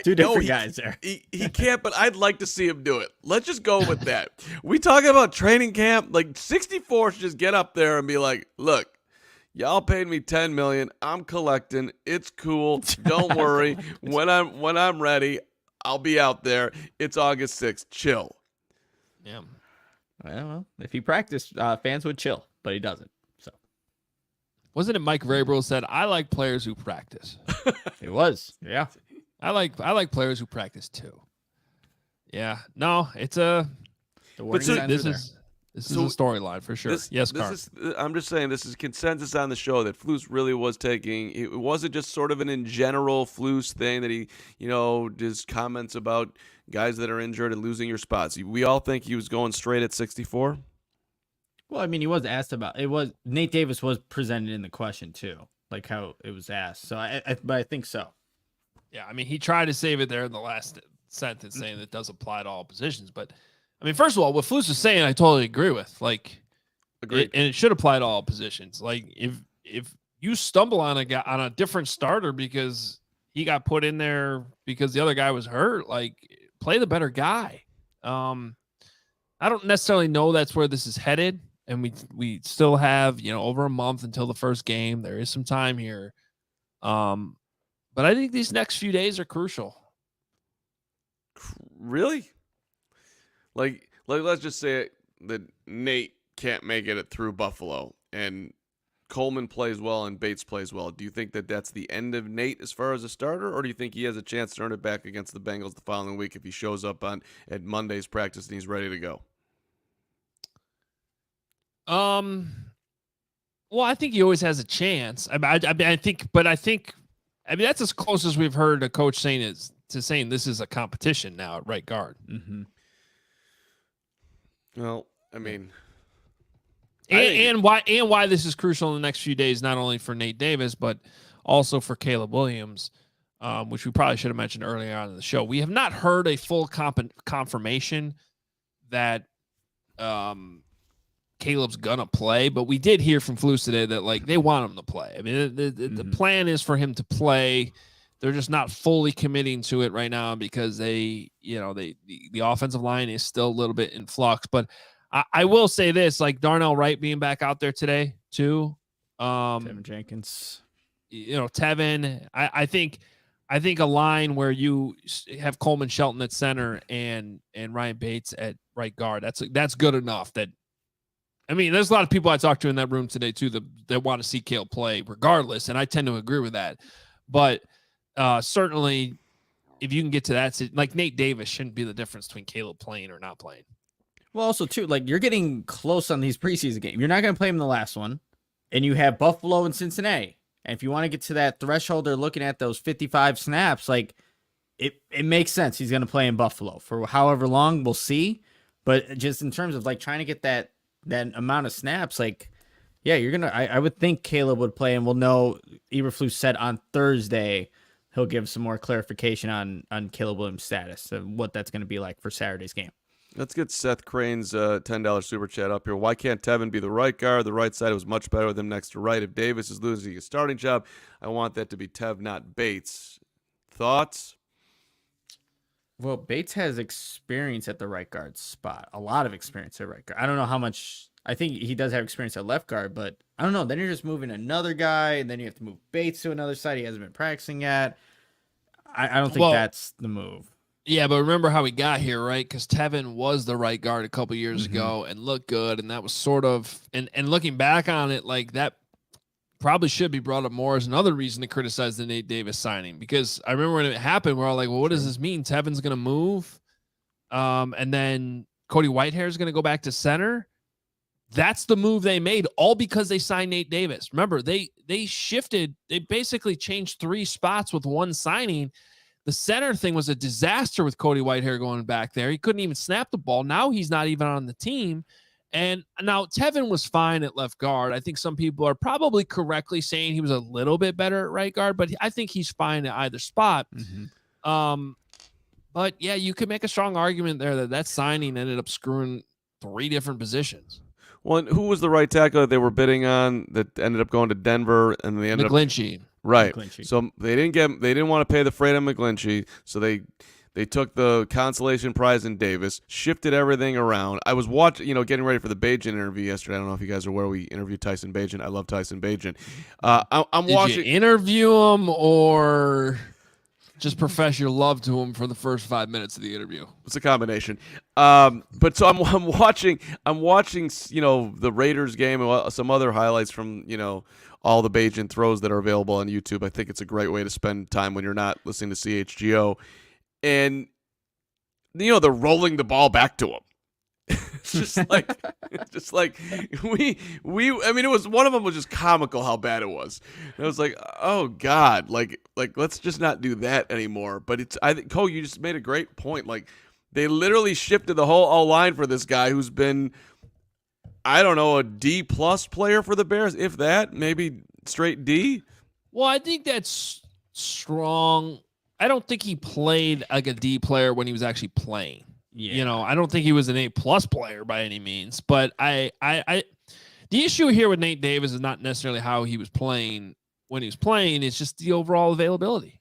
Speaker 2: two different guys there.
Speaker 3: He can't, but I'd like to see him do it. Let's just go with that. We talking about training camp. Like 64 should just get up there and be like, "Look, y'all paid me $10 million. I'm collecting. It's cool. Don't worry. When I'm ready, I'll be out there. It's August 6th. Chill."
Speaker 1: Yeah.
Speaker 2: Well, if he practiced, fans would chill, but he doesn't.
Speaker 1: Wasn't it Mike Vrabel said, "I like players who practice"?
Speaker 2: It was. Yeah.
Speaker 1: I like players who practice too. Yeah. No, it's a.
Speaker 3: This
Speaker 1: is a storyline for sure. Carm.
Speaker 3: I'm just saying this is consensus on the show that Flus really was taking. It wasn't just sort of an in general Flus thing that he, just comments about guys that are injured and losing your spots. We all think he was going straight at 64.
Speaker 2: Well, I mean, he was asked about it. Was Nate Davis was presented in the question too, like how it was asked. So, but I think so.
Speaker 1: Yeah, I mean, he tried to save it there in the last sentence, saying that does apply to all positions. But I mean, first of all, what Flus is saying, I totally agree with. Like,
Speaker 3: agreed,
Speaker 1: and it should apply to all positions. Like, if you stumble on a guy on a different starter because he got put in there because the other guy was hurt, like, play the better guy. I don't necessarily know that's where this is headed. And we still have, over a month until the first game. There is some time here. But I think these next few days are crucial.
Speaker 3: Really? Like let's just say that Nate can't make it through Buffalo and Coleman plays well and Bates plays well, do you think that that's the end of Nate as far as a starter, or do you think he has a chance to earn it back against the Bengals the following week if he shows up at Monday's practice and he's ready to go?
Speaker 1: Well, I think he always has a chance. I think that's as close as we've heard a coach saying this is a competition now at right guard.
Speaker 2: Mm-hmm.
Speaker 3: Well, I mean,
Speaker 1: and why this is crucial in the next few days, not only for Nate Davis but also for Caleb Williams, which we probably should have mentioned earlier on in the show. We have not heard a full confirmation that Caleb's gonna play, but we did hear from Flus today that like they want him to play. I mean, the plan is for him to play. They're just not fully committing to it right now because the offensive line is still a little bit in flux. But I will say this, like Darnell Wright being back out there today too.
Speaker 2: Teven Jenkins.
Speaker 1: Teven. I think a line where you have Coleman Shelton at center and Ryan Bates at right guard. That's good enough. There's a lot of people I talked to in that room today too that want to see Caleb play regardless, and I tend to agree with that. But certainly, if you can get to that, like Nate Davis shouldn't be the difference between Caleb playing or not playing.
Speaker 2: Well, also too, like you're getting close on these preseason games. You're not going to play him in the last one, and you have Buffalo and Cincinnati. And if you want to get to that threshold, they're looking at those 55 snaps. Like it makes sense. He's going to play in Buffalo for however long. We'll see. But just in terms of like trying to get that amount of snaps, like, yeah, you're gonna. I would think Caleb would play, and we'll know. Eberflus said on Thursday he'll give some more clarification on Caleb Williams' status and what that's going to be like for Saturday's game.
Speaker 3: Let's get Seth Crane's $10 super chat up here. Why can't Teven be the right guard? The right side was much better with him next to Wright. If Davis is losing his starting job, I want that to be Tev, not Bates. Thoughts?
Speaker 2: Well, Bates has experience at the right guard spot. A lot of experience at right guard. I don't know how much. I think he does have experience at left guard, but I don't know. Then you're just moving another guy, and then you have to move Bates to another side he hasn't been practicing yet. I don't think that's the move.
Speaker 1: Yeah, but remember how he got here, right? Because Teven was the right guard a couple years ago and looked good, and that was sort of and looking back on it, like that probably should be brought up more as another reason to criticize the Nate Davis signing. Because I remember when it happened, we're all like, well, what does this mean? Teven's going to move, and then Cody Whitehair is going to go back to center. That's the move they made, all because they signed Nate Davis. Remember, they shifted. They basically changed 3 spots with one signing. The center thing was a disaster with Cody Whitehair going back there. He couldn't even snap the ball. Now he's not even on the team. And now Teven was fine at left guard. I think some people are probably correctly saying he was a little bit better at right guard, but I think he's fine at either spot. But yeah, you could make a strong argument there that signing ended up screwing 3 different positions.
Speaker 3: Well, and who was the right tackle that they were bidding on that ended up going to Denver, and they ended
Speaker 1: McGlinchey.
Speaker 3: Right.
Speaker 2: McGlinchey.
Speaker 3: So they didn't want to pay the freight on McGlinchey, so they took the consolation prize in Davis, shifted everything around. I was watching, getting ready for the Bajan interview yesterday. I don't know if you guys are aware we interviewed Tyson Bajan. I love Tyson Bajan. I'm watching.
Speaker 1: Did you interview him or just profess your love to him for the first 5 minutes of the interview?
Speaker 3: It's a combination. But so I'm watching, the Raiders game and some other highlights from, all the Bajan throws that are available on YouTube. I think it's a great way to spend time when you're not listening to CHGO. And, they're rolling the ball back to him. It's just like, it was, one of them was just comical how bad it was. And I was like, oh God, like let's just not do that anymore. But I think, Cole, you just made a great point. Like, they literally shifted the whole O-line for this guy who's been, I don't know, a D+ player for the Bears, if that, maybe straight D.
Speaker 1: Well, I think that's strong. I don't think he played like a D player when he was actually playing. Yeah. I don't think he was an A+ player by any means. But the issue here with Nate Davis is not necessarily how he was playing when he was playing. It's just the overall availability.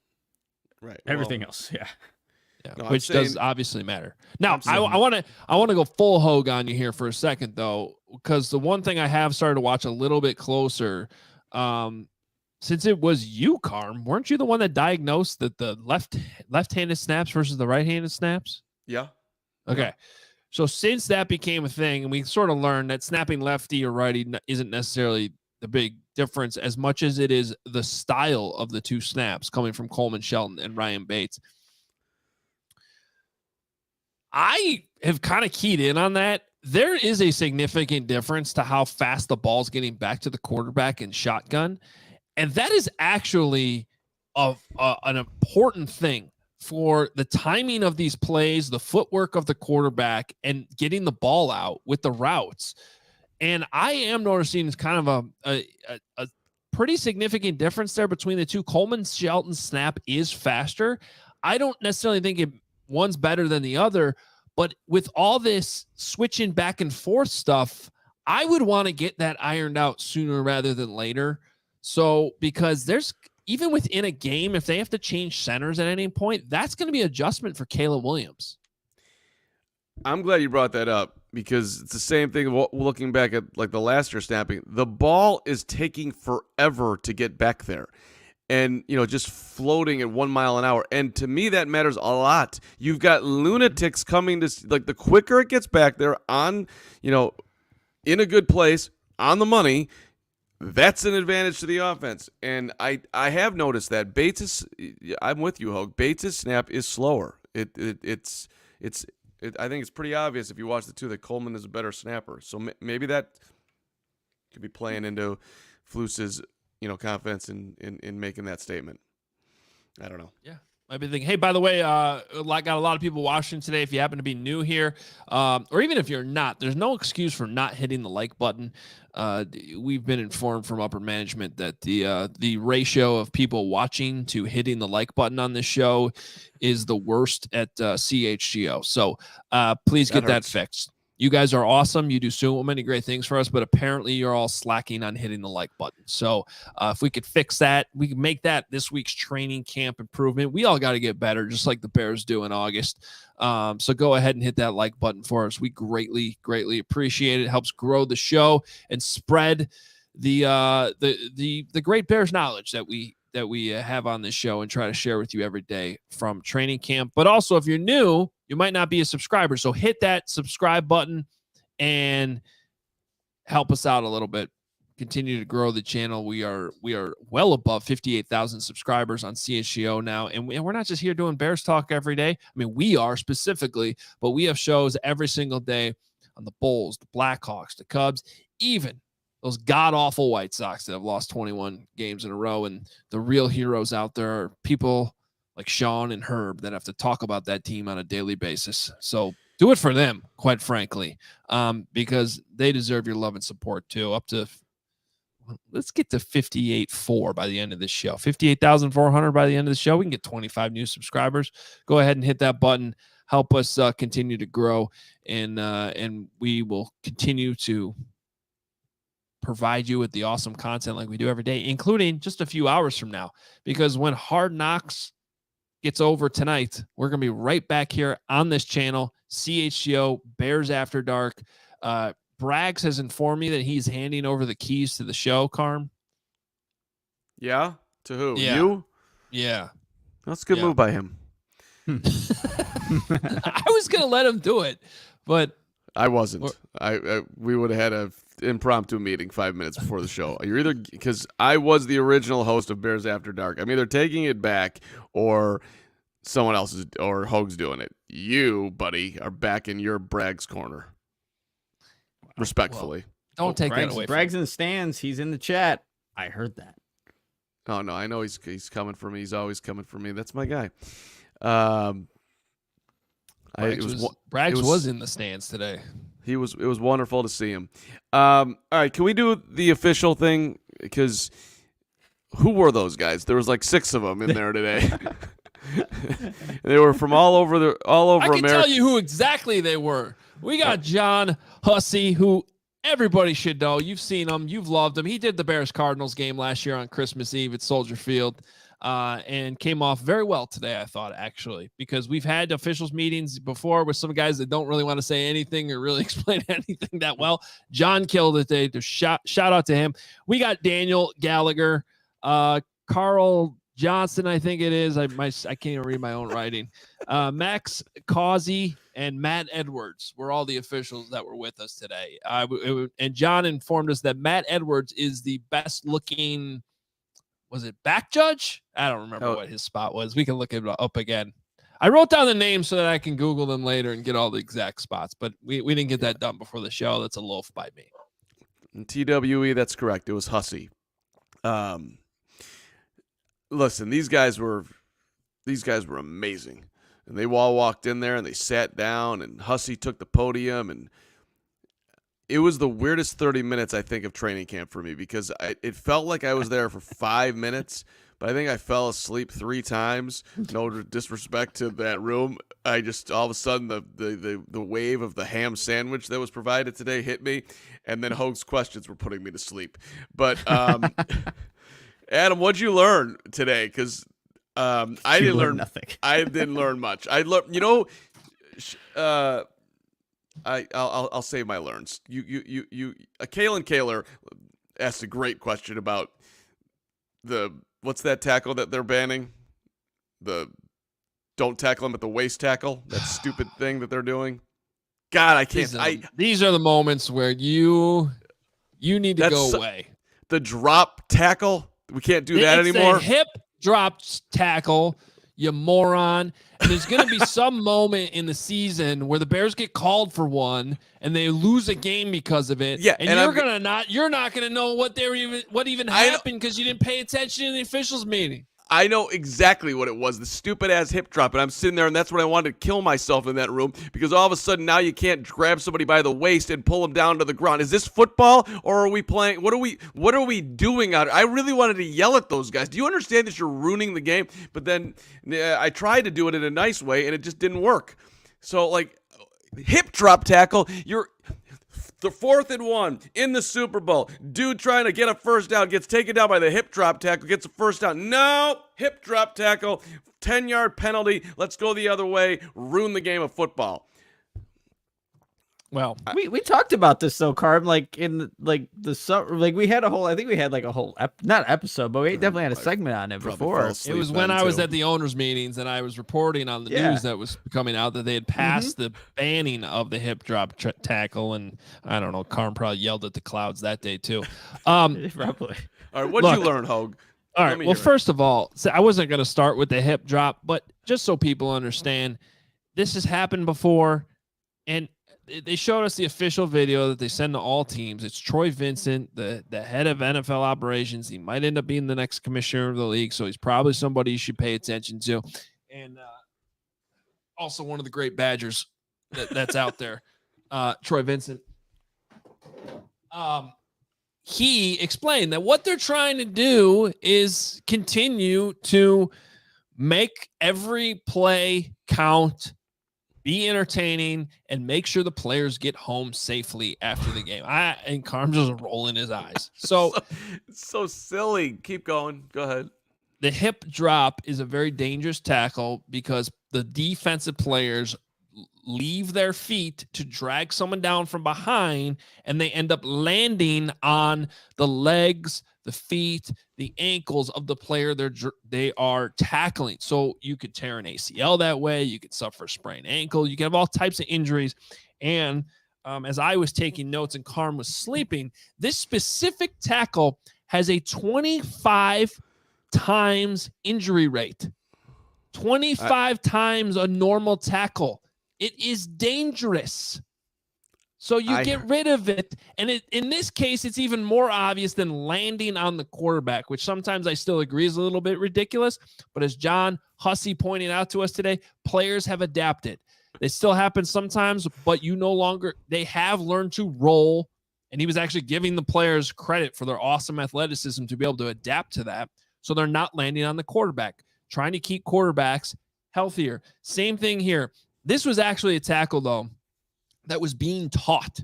Speaker 2: Right. Everything else. Yeah.
Speaker 1: No, which does obviously matter. Now, I want to go full Hoge on you here for a second, though, because the one thing I have started to watch a little bit closer, since it was you, Carm, weren't you the one that diagnosed that the left-handed snaps versus the right-handed snaps?
Speaker 3: Yeah.
Speaker 1: Okay. So since that became a thing, and we sort of learned that snapping lefty or righty isn't necessarily big difference as much as it is the style of the two snaps coming from Coleman Shelton and Ryan Bates. I have kind of keyed in on that. There is a significant difference to how fast the ball's getting back to the quarterback in shotgun. And that is actually an important thing for the timing of these plays, the footwork of the quarterback, and getting the ball out with the routes. And I am noticing it's kind of a pretty significant difference there between the two. Coleman Shelton's snap is faster. I don't necessarily think one's better than the other, but with all this switching back and forth stuff, I would want to get that ironed out sooner rather than later. So, because there's, even within a game, if they have to change centers at any point, that's going to be adjustment for Caleb Williams.
Speaker 3: I'm glad you brought that up, because it's the same thing looking back at like the last year snapping. The ball is taking forever to get back there. And, just floating at 1 mile an hour. And to me, that matters a lot. You've got lunatics coming to, like, the quicker it gets back there on, in a good place, on the money, that's an advantage to the offense. And I have noticed that I'm with you, Hoge. Bates' snap is slower. I think it's pretty obvious if you watch the two that Coleman is a better snapper. So maybe that could be playing into Flus's confidence in making that statement. I don't know.
Speaker 1: Yeah. I've been thinking, hey, by the way, got a lot of people watching today. If you happen to be new here, or even if you're not, there's no excuse for not hitting the like button. We've been informed from upper management that the ratio of people watching to hitting the like button on this show is the worst at CHGO. So please get that fixed. You guys are awesome. You do so many great things for us, but apparently you're all slacking on hitting the like button. So if we could fix that, we can make that this week's training camp improvement. We all got to get better, just like the Bears do in August. So go ahead and hit that like button for us. We greatly, greatly appreciate it. It helps grow the show and spread the great Bears knowledge that we have on this show and try to share with you every day from training camp. But also, if you're new, you might not be a subscriber. So hit that subscribe button and help us out a little bit. Continue to grow the channel. We are well above 58,000 subscribers on CHGO now. And we're not just here doing Bears talk every day. I mean, we are specifically, but we have shows every single day on the Bulls, the Blackhawks, the Cubs, even those god-awful White Sox that have lost 21 games in a row. And the real heroes out there are people like Sean and Herb that have to talk about that team on a daily basis. So do it for them, quite frankly, because they deserve your love and support too. Let's get to 58.4 by the end of this show. 58,400 by the end of the show. We can get 25 new subscribers. Go ahead and hit that button. Help us continue to grow, and we will continue to provide you with the awesome content like we do every day, including just a few hours from now, because when Hard Knocks gets over tonight, we're going to be right back here on this channel, CHGO Bears After Dark. Braggs has informed me that he's handing over the keys to the show, Carm.
Speaker 3: Yeah? To who?
Speaker 1: Yeah.
Speaker 3: You?
Speaker 1: Yeah.
Speaker 3: That's a good move by him.
Speaker 1: I was going to let him do it, but
Speaker 3: I wasn't. We would have had an impromptu meeting 5 minutes before the show. You're either, because I was the original host of Bears After Dark. I'm either taking it back or someone else is, or Hoge's doing it. You, buddy, are back in your Bragg's corner. Respectfully.
Speaker 1: Well, don't take that away.
Speaker 2: Bragg's in the stands. He's in the chat. I heard that.
Speaker 3: Oh no, I know he's coming for me. He's always coming for me. That's my guy.
Speaker 1: Braggs was in the stands today.
Speaker 3: It was wonderful to see him. All right, can we do the official thing? Because who were those guys? There was like 6 of them in there today. They were from all over
Speaker 1: I can
Speaker 3: America.
Speaker 1: tell you who exactly they were. We got John Hussey, who everybody should know. You've seen him. You've loved him. He did the Bears-Cardinals game last year on Christmas Eve at Soldier Field. And came off very well today, I thought, actually, because we've had officials meetings before with some guys that don't really want to say anything or really explain anything that well. John killed it today. Shout out to him. We got Daniel Gallagher, Carl Johnson, I think it is. I can't even read my own writing. Max Causey and Matt Edwards were all the officials that were with us today. And John informed us that Matt Edwards is the best looking, was it back judge? I don't remember what his spot was. We can look it up again. I wrote down the names so that I can Google them later and get all the exact spots, but we didn't get that done before the show. That's a loaf by me.
Speaker 3: And TWE, that's correct. It was Hussey. Listen, these guys were amazing. And they all walked in there and they sat down and Hussey took the podium, and it was the weirdest 30 minutes, I think, of training camp for me, because it felt like I was there for 5 minutes, but I think I fell asleep 3 times. No disrespect to that room. I just, all of a sudden, the wave of the ham sandwich that was provided today hit me, and then Hoge's questions were putting me to sleep. But Adam, what'd you learn today? Because I didn't learn
Speaker 2: nothing.
Speaker 3: I didn't learn much. I learned, I'll say my learns. Kalen Kaler asked a great question about what's that tackle that they're banning? Don't tackle him at the waist tackle. That stupid thing that they're doing. God, I can't.
Speaker 1: These are the moments where you need to go away.
Speaker 3: The drop tackle. We can't do that anymore.
Speaker 1: It's a hip drop tackle, you moron. And there's going to be some moment in the season where the Bears get called for one and they lose a game because of it.
Speaker 3: Yeah,
Speaker 1: and you're not going to know what even happened because you didn't pay attention in the officials meeting.
Speaker 3: I know exactly what it was, the stupid-ass hip drop, and I'm sitting there, and that's when I wanted to kill myself in that room, because all of a sudden now you can't grab somebody by the waist and pull them down to the ground. Is this football, or are we playing? What are we doing out here? I really wanted to yell at those guys. Do you understand that you're ruining the game? But then I tried to do it in a nice way, and it just didn't work. So, like, hip drop tackle, the 4th and 1 in the Super Bowl. Dude trying to get a first down, gets taken down by the hip drop tackle, gets a first down. No, hip drop tackle, 10-yard penalty. Let's go the other way. Ruin the game of football.
Speaker 2: Well, we talked about this though, Carb. Like in the summer, like we had a whole. I think we had like a whole not episode, but we definitely had a segment on it before.
Speaker 1: It was when I was at the owners' meetings and I was reporting on the news that was coming out that they had passed the banning of the hip drop tackle, and I don't know. Carm probably yelled at the clouds that day too.
Speaker 2: Probably.
Speaker 3: All right, what'd you learn, Hoge?
Speaker 1: All right. Well, first of all, I wasn't going to start with the hip drop, but just so people understand, this has happened before, and they showed us the official video that they send to all teams. It's Troy Vincent, the head of NFL operations. He might end up being the next commissioner of the league, so he's probably somebody you should pay attention to. And also one of the great Badgers that's out there, Troy Vincent. He explained that what they're trying to do is continue to make every play count, be entertaining, and make sure the players get home safely after the game. And Carm's just rolling his eyes. So
Speaker 3: it's so silly. Keep going. Go ahead.
Speaker 1: The hip drop is a very dangerous tackle because the defensive players leave their feet to drag someone down from behind, and they end up landing on the legs, the feet, the ankles of the player they are tackling. So you could tear an ACL that way. You could suffer a sprained ankle. You can have all types of injuries. And as I was taking notes and Carm was sleeping, this specific tackle has a 25 times injury rate. 25 times a normal tackle. It is dangerous. So you get rid of it. And in this case, it's even more obvious than landing on the quarterback, which sometimes I still agree is a little bit ridiculous. But as John Hussey pointed out to us today, players have adapted. They still happen sometimes, but they have learned to roll. And he was actually giving the players credit for their awesome athleticism to be able to adapt to that. So they're not landing on the quarterback, trying to keep quarterbacks healthier. Same thing here. This was actually a tackle, though, that was being taught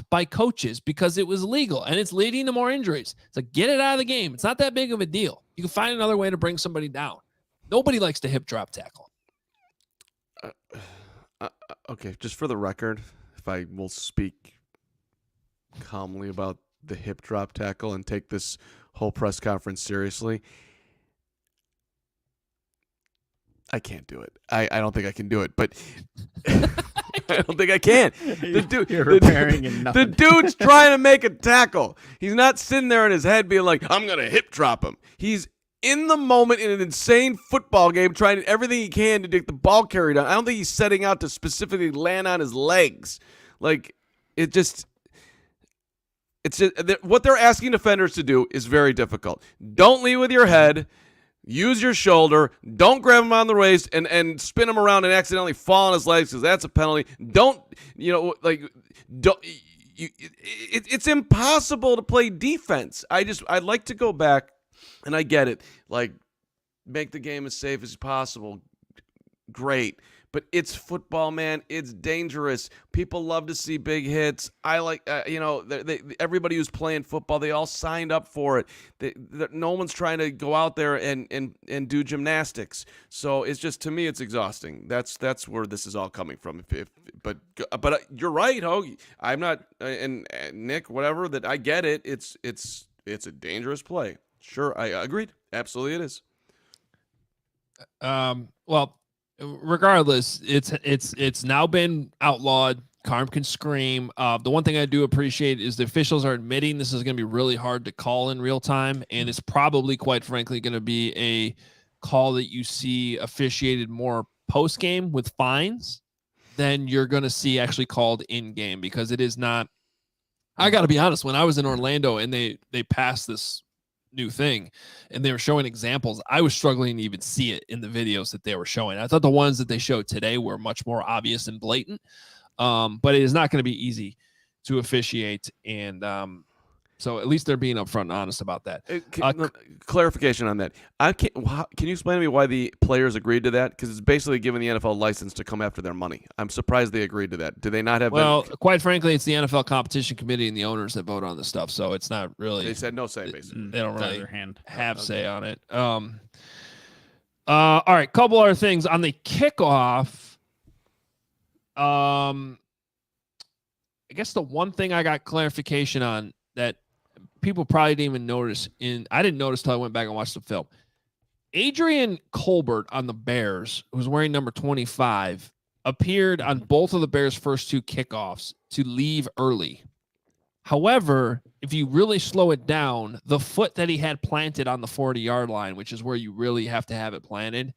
Speaker 1: by coaches because it was legal and it's leading to more injuries. So get it out of the game. It's not that big of a deal. You can find another way to bring somebody down. Nobody likes to hip drop tackle.
Speaker 3: Okay, just for the record, if I will speak calmly about the hip drop tackle and take this whole press conference seriously. I can't do it. I don't think I can do it, but I don't think I can.
Speaker 2: You're repairing and
Speaker 3: The
Speaker 2: nothing.
Speaker 3: dude's trying to make a tackle. He's not sitting there in his head being like, I'm going to hip drop him. He's in the moment in an insane football game trying everything he can to get the ball carried on. I don't think he's setting out to specifically land on his legs. Like, it's just what they're asking defenders to do is very difficult. Don't lead with your head. Use your shoulder. Don't grab him on the waist and spin him around and accidentally fall on his legs because that's a penalty. It's impossible to play defense. I'd like to go back, and I get it. Like, make the game as safe as possible. Great. But it's football, man. It's dangerous. People love to see big hits. I like, everybody who's playing football, they all signed up for it. No one's trying to go out there and do gymnastics. So it's just, to me, it's exhausting. That's where this is all coming from. But you're right, Hoge. I'm not, and Nick, whatever. That I get it. It's a dangerous play. Sure, I agreed. Absolutely, it is.
Speaker 1: Well. Regardless, it's now been outlawed. Carm can scream. The one thing I do appreciate is the officials are admitting this is going to be really hard to call in real time, and it's probably, quite frankly, going to be a call that you see officiated more post game with fines than you're going to see actually called in game, because it is not. I got to be honest. When I was in Orlando and they passed this new thing and they were showing examples, I was struggling to even see it in the videos that they were showing. I thought the ones that they showed today were much more obvious and blatant, but it is not going to be easy to officiate, and so at least they're being upfront and honest about that.
Speaker 3: Clarification on that. Can you explain to me why the players agreed to that? Because it's basically giving the NFL license to come after their money. I'm surprised they agreed to that. Do they not have?
Speaker 1: Well, quite frankly, it's the NFL competition committee and the owners that vote on this stuff, so it's not really.
Speaker 3: They said no say, basically.
Speaker 1: They don't really have say on it. All right, couple other things on the kickoff. I guess the one thing I got clarification on that people probably didn't even notice, I didn't notice till I went back and watched the film. Adrian Colbert on the Bears, who's wearing number 25, appeared on both of the Bears' first two kickoffs to leave early. However, if you really slow it down, the foot that he had planted on the 40-yard line, which is where you really have to have it planted,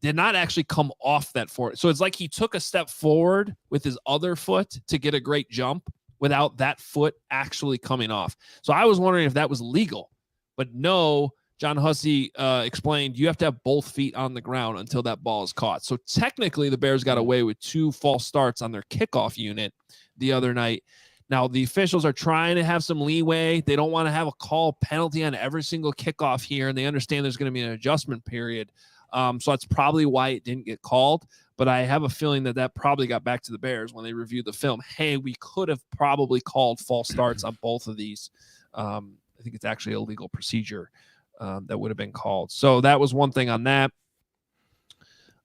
Speaker 1: did not actually come off that 40. So it's like he took a step forward with his other foot to get a great jump without that foot actually coming off. So I was wondering if that was legal, but no. John Hussey explained you have to have both feet on the ground until that ball is caught. So technically the Bears got away with 2 false starts on their kickoff unit the other night. Now the officials are trying to have some leeway. They don't want to have a call penalty on every single kickoff here, and they understand there's going to be an adjustment period. So that's probably why it didn't get called. But I have a feeling that probably got back to the Bears when they reviewed the film. Hey, we could have probably called false starts on both of these. I think it's actually a legal procedure that would have been called. So that was one thing on that.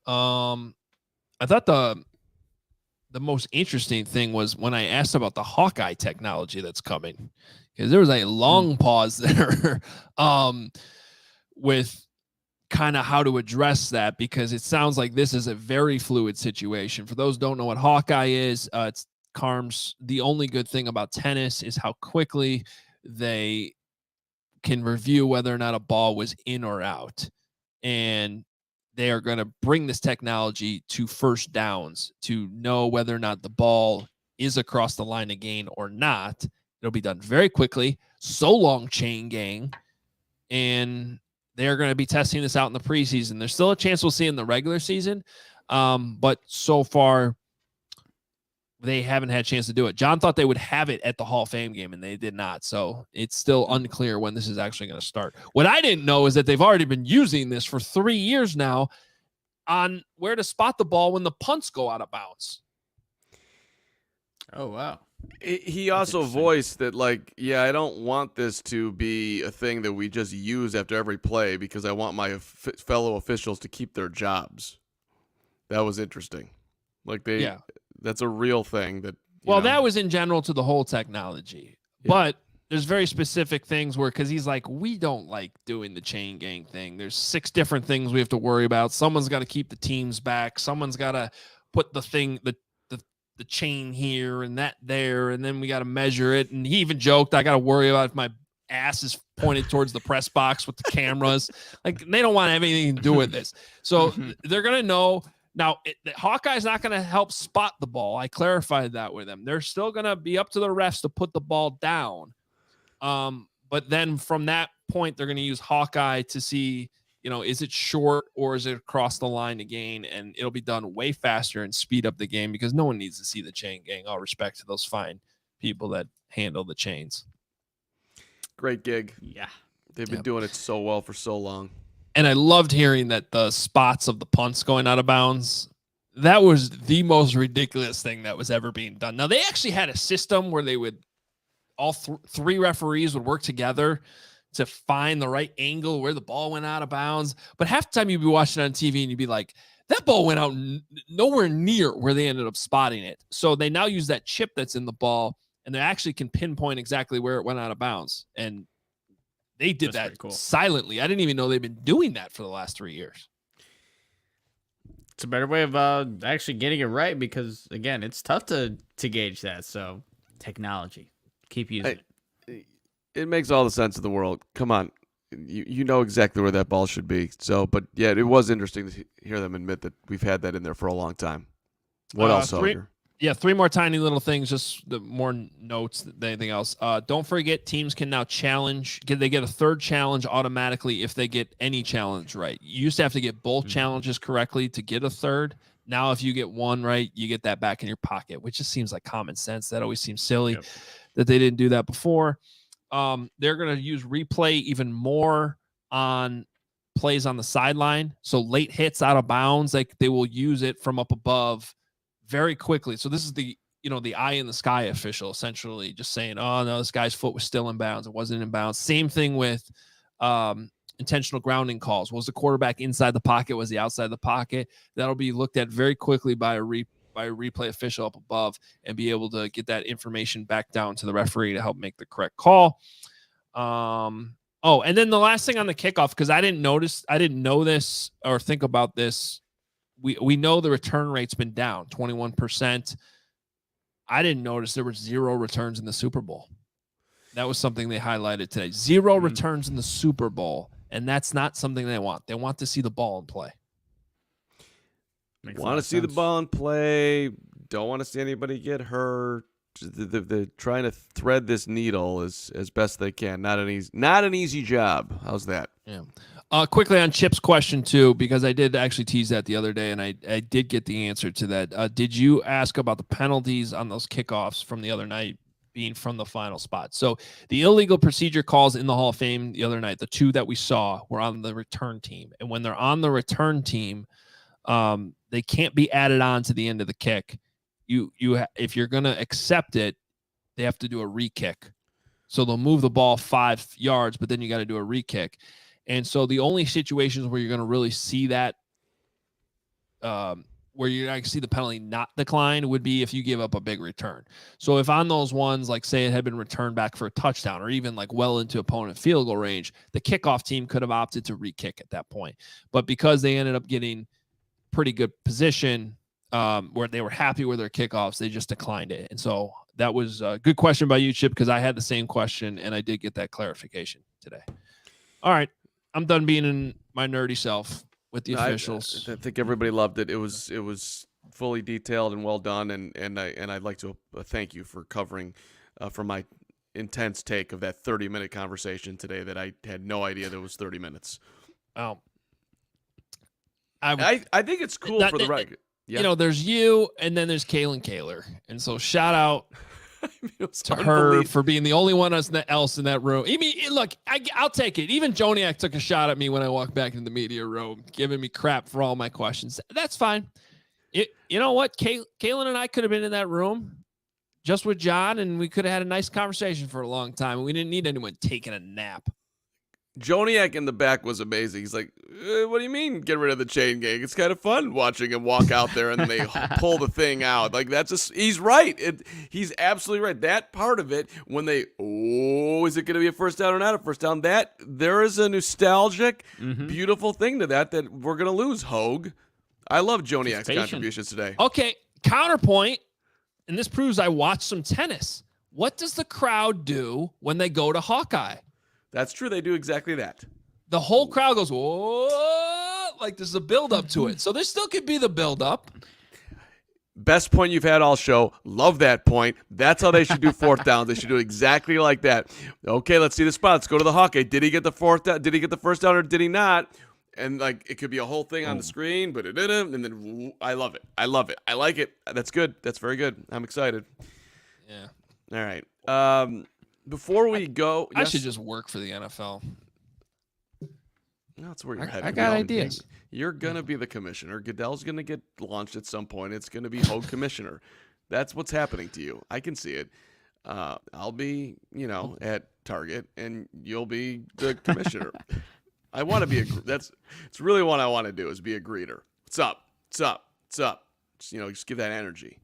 Speaker 1: I thought the most interesting thing was when I asked about the Hawkeye technology that's coming, because there was a long pause there with kind of how to address that, because it sounds like this is a very fluid situation. For those who don't know what Hawkeye is, it's Carm's. The only good thing about tennis is how quickly they can review whether or not a ball was in or out. And they are going to bring this technology to first downs to know whether or not the ball is across the line of gain or not. It'll be done very quickly. So long, chain gang. And they're going to be testing this out in the preseason. There's still a chance we'll see in the regular season. But so far, they haven't had a chance to do it. John thought they would have it at the Hall of Fame game, and they did not. So it's still unclear when this is actually going to start. What I didn't know is that they've already been using this for 3 years now on where to spot the ball when the punts go out of bounds.
Speaker 2: Oh, wow.
Speaker 3: He also voiced that, like, yeah, I don't want this to be a thing that we just use after every play because I want my fellow officials to keep their jobs. That was interesting. Like, that's a real thing. That
Speaker 1: that was in general to the whole technology. Yeah. But there's very specific things where, because he's like, we don't like doing the chain gang thing. There's 6 different things we have to worry about. Someone's got to keep the teams back. Someone's got to put the chain here and that there, and then we got to measure it. And he even joked, I got to worry about if my ass is pointed towards the press box with the cameras. Like, they don't want to have anything to do with this. So they're going to know. Now, Hawkeye's not going to help spot the ball. I clarified that with them. They're still going to be up to the refs to put the ball down. But then from that point, they're going to use Hawkeye to see, is it short or is it across the line to gain? And it'll be done way faster and speed up the game because no one needs to see the chain gang. All respect to those fine people that handle the chains.
Speaker 3: Great gig.
Speaker 2: Yeah.
Speaker 3: They've been doing it so well for so long.
Speaker 1: And I loved hearing that the spots of the punts going out of bounds, that was the most ridiculous thing that was ever being done. Now, they actually had a system where they would, all 3 referees would work together to find the right angle where the ball went out of bounds. But half the time you'd be watching it on TV and you'd be like, that ball went out nowhere near where they ended up spotting it. So they now use that chip that's in the ball, and they actually can pinpoint exactly where it went out of bounds. And they did that silently. I didn't even know they've been doing that for the last 3 years.
Speaker 2: It's a better way of actually getting it right because, again, it's tough to gauge that. So technology. Keep using it.
Speaker 3: It makes all the sense in the world. Come on. You know exactly where that ball should be. So, but yeah, it was interesting to hear them admit that we've had that in there for a long time. What else, Hoger?
Speaker 1: Yeah, 3 more tiny little things, just the more notes than anything else. Don't forget, teams can now challenge. They get a 3rd challenge automatically if they get any challenge right. You used to have to get both challenges correctly to get a 3rd. Now, if you get one right, you get that back in your pocket, which just seems like common sense. That always seems silly that they didn't do that before. They're going to use replay even more on plays on the sideline. So late hits out of bounds, like they will use it from up above very quickly. So this is the eye in the sky official essentially just saying, oh no, this guy's foot was still in bounds. It wasn't in bounds. Same thing with intentional grounding calls. Was the quarterback inside the pocket? Was he outside the pocket? That'll be looked at very quickly by a replay official up above and be able to get that information back down to the referee to help make the correct call. And then the last thing on the kickoff, because I didn't know this or think about this. We know the return rate's been down 21%. I didn't notice there were 0 returns in the Super Bowl. That was something they highlighted today. 0 returns in the Super Bowl, and that's not something they want. They want to see the ball in play.
Speaker 3: Want to see the ball in play. Don't want to see anybody get hurt. They're trying to thread this needle as best they can. Not an easy job. How's that?
Speaker 1: Yeah. Quickly on Chip's question too, because I did actually tease that the other day, and I did get the answer to that. Did you ask about the penalties on those kickoffs from the other night being from the final spot? So the illegal procedure calls in the Hall of Fame the other night, the 2 that we saw were on the return team, and when they're on the return team, they can't be added on to the end of the kick. If you're going to accept it, they have to do a re-kick. So they'll move the ball 5 yards, but then you got to do a re-kick. And so the only situations where you're going to really see that, where you're not going to see the penalty not decline, would be if you give up a big return. So if on those ones, like say it had been returned back for a touchdown or even like well into opponent field goal range, the kickoff team could have opted to re-kick at that point. But because they ended up getting pretty good position, where they were happy with their kickoffs, they just declined it. And so that was a good question by you, Chip, because I had the same question and I did get that clarification today. All right. I'm done being in my nerdy self with the officials.
Speaker 3: I think everybody loved it. It was fully detailed and well done, and I'd like to thank you for covering for my intense take of that 30-minute conversation today that I had no idea there was 30 minutes.
Speaker 1: Oh,
Speaker 3: I think it's cool for the record. Yeah.
Speaker 1: There's you, and then there's Kaylin Kaler, and so shout out to her for being the only one else in that room. I mean, look, I'll take it. Even Joniak took a shot at me when I walked back into the media room, giving me crap for all my questions. That's fine. You know what? Kaylin and I could have been in that room just with John, and we could have had a nice conversation for a long time. We didn't need anyone taking a nap.
Speaker 3: Joniak in the back was amazing. He's like, what do you mean get rid of the chain gang? It's kind of fun watching him walk out there and they pull the thing out. Like, that's just, he's right. He's absolutely right. That part of it, when they, is it going to be a first down or not a first down? There is a nostalgic, beautiful thing to that we're going to lose, Hoge. I love Joniak's contributions today.
Speaker 1: Okay, counterpoint, and this proves I watched some tennis. What does the crowd do when they go to Hawkeye?
Speaker 3: That's true. They do exactly that.
Speaker 1: The whole crowd goes, whoa, like there's a build-up to it. So there still could be the build-up.
Speaker 3: Best point you've had all show. Love that point. That's how they should do fourth downs. They should do it exactly like that. Okay, let's see the spot. Let's go to the Hawkeye. Did he get the fourth down? Did he get the first down or did he not? And, like, it could be a whole thing on the screen, but it didn't. And then I love it. I love it. I like it. That's good. That's very good. I'm excited.
Speaker 1: Yeah.
Speaker 3: All right. Before we go,
Speaker 1: I should just work for the NFL.
Speaker 3: That's where you're headed.
Speaker 1: I got ideas.
Speaker 3: You're going to be the commissioner. Goodell's going to get launched at some point. It's going to be Hoge commissioner. That's what's happening to you. I can see it. I'll be, at Target, and you'll be the commissioner. I want to be it's really what I want to do is be a greeter. What's up? What's up? What's up? Just give that energy.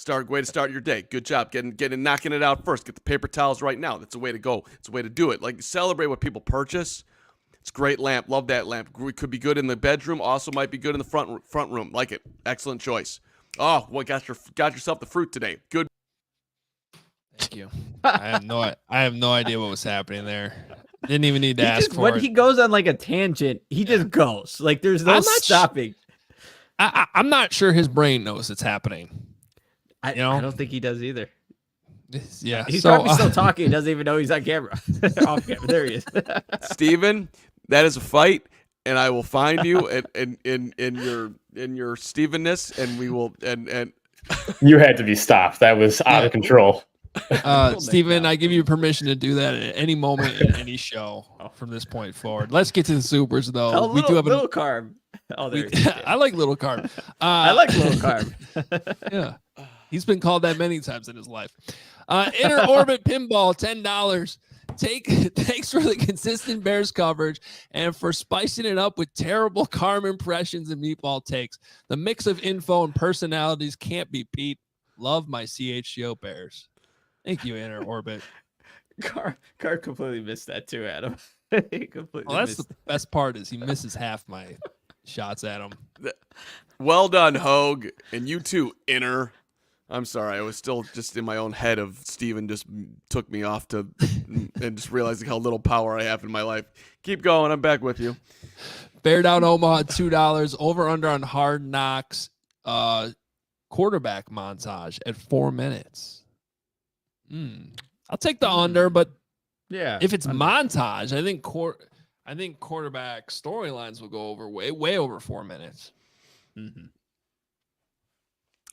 Speaker 3: Way to start your day. Good job knocking it out first. Get the paper towels right now. That's a way to go. It's a way to do it. Like, celebrate what people purchase. It's a great lamp. Love that lamp. Could be good in the bedroom. Also might be good in the front room. Like it. Excellent choice. Oh, got yourself the fruit today. Good.
Speaker 1: Thank you. I have no idea what was happening there. Didn't even need to ask for it.
Speaker 2: When he goes on like a tangent, he just goes. Like, there's no stopping.
Speaker 1: I'm not sure his brain knows it's happening.
Speaker 2: I don't think he does either.
Speaker 1: Yeah,
Speaker 2: he's probably still talking. He doesn't even know he's on camera. Off camera. There he is.
Speaker 3: Steven, that is a fight, and I will find you in your Stevenness, and we will and
Speaker 4: You had to be stopped. That was out of control.
Speaker 1: Steven, I give you permission to do that at any moment in any show from this point forward. Let's get to the supers, though.
Speaker 2: We do have little carb. Oh, there
Speaker 1: I like little carb.
Speaker 2: I like little carb.
Speaker 1: Yeah. He's been called that many times in his life. Inner Orbit Pinball, $10. Thanks for the consistent Bears coverage and for spicing it up with terrible Carm impressions and meatball takes. The mix of info and personalities can't be beat. Love my CHGO Bears. Thank you, Inner Orbit.
Speaker 2: Car completely missed that too, Adam. He completely
Speaker 1: that's the best part is he misses half my shots at him.
Speaker 3: Well done, Hoge. And you too, Inner. I'm sorry. I was still just in my own head of Steven just took me off to and just realizing how little power I have in my life. Keep going. I'm back with you.
Speaker 1: Bear Down Omaha, $2. Over under on Hard Knocks quarterback montage at 4 minutes. I'll take the under, but
Speaker 2: yeah,
Speaker 1: if it's montage, I think quarterback storylines will go over way over 4 minutes.
Speaker 2: Mm-hmm.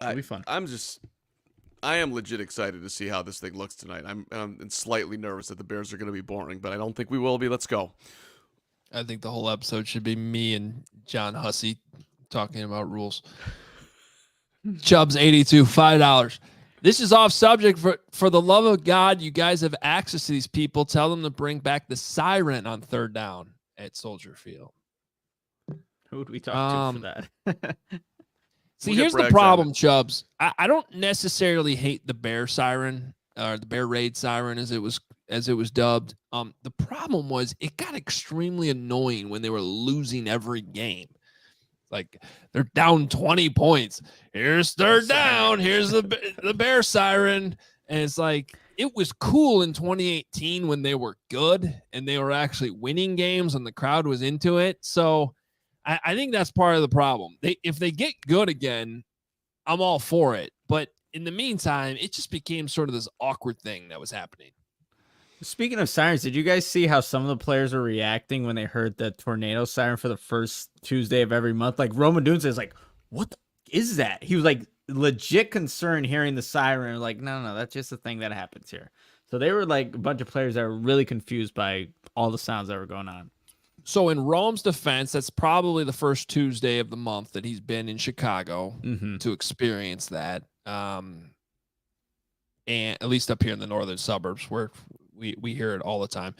Speaker 2: It'll be fun.
Speaker 3: I am legit excited to see how this thing looks tonight. I'm slightly nervous that the Bears are going to be boring, but I don't think we will be. Let's go.
Speaker 1: I think the whole episode should be me and John Hussey talking about rules. Chubbs 82, $5. This is off subject. For the love of God, you guys have access to these people. Tell them to bring back the siren on third down at Soldier Field.
Speaker 2: Who would we talk to for that?
Speaker 1: See, here's the problem, Chubbs. I don't necessarily hate the Bear siren or the Bear Raid siren as it was dubbed. The problem was it got extremely annoying when they were losing every game. Like, they're down 20 points. Here's third down. Here's the Bear siren. And it's like, it was cool in 2018 when they were good and they were actually winning games and the crowd was into it. So I think that's part of the problem. If they get good again, I'm all for it. But in the meantime, it just became sort of this awkward thing that was happening.
Speaker 2: Speaking of sirens, did you guys see how some of the players were reacting when they heard the tornado siren for the first Tuesday of every month? Like, Roman Dunze is like, what is that? He was like legit concerned hearing the siren. Like, no, that's just a thing that happens here. So they were like a bunch of players that were really confused by all the sounds that were going on.
Speaker 1: So in Rome's defense, that's probably the first Tuesday of the month that he's been in Chicago to experience that. And at least up here in the northern suburbs where we hear it all the time.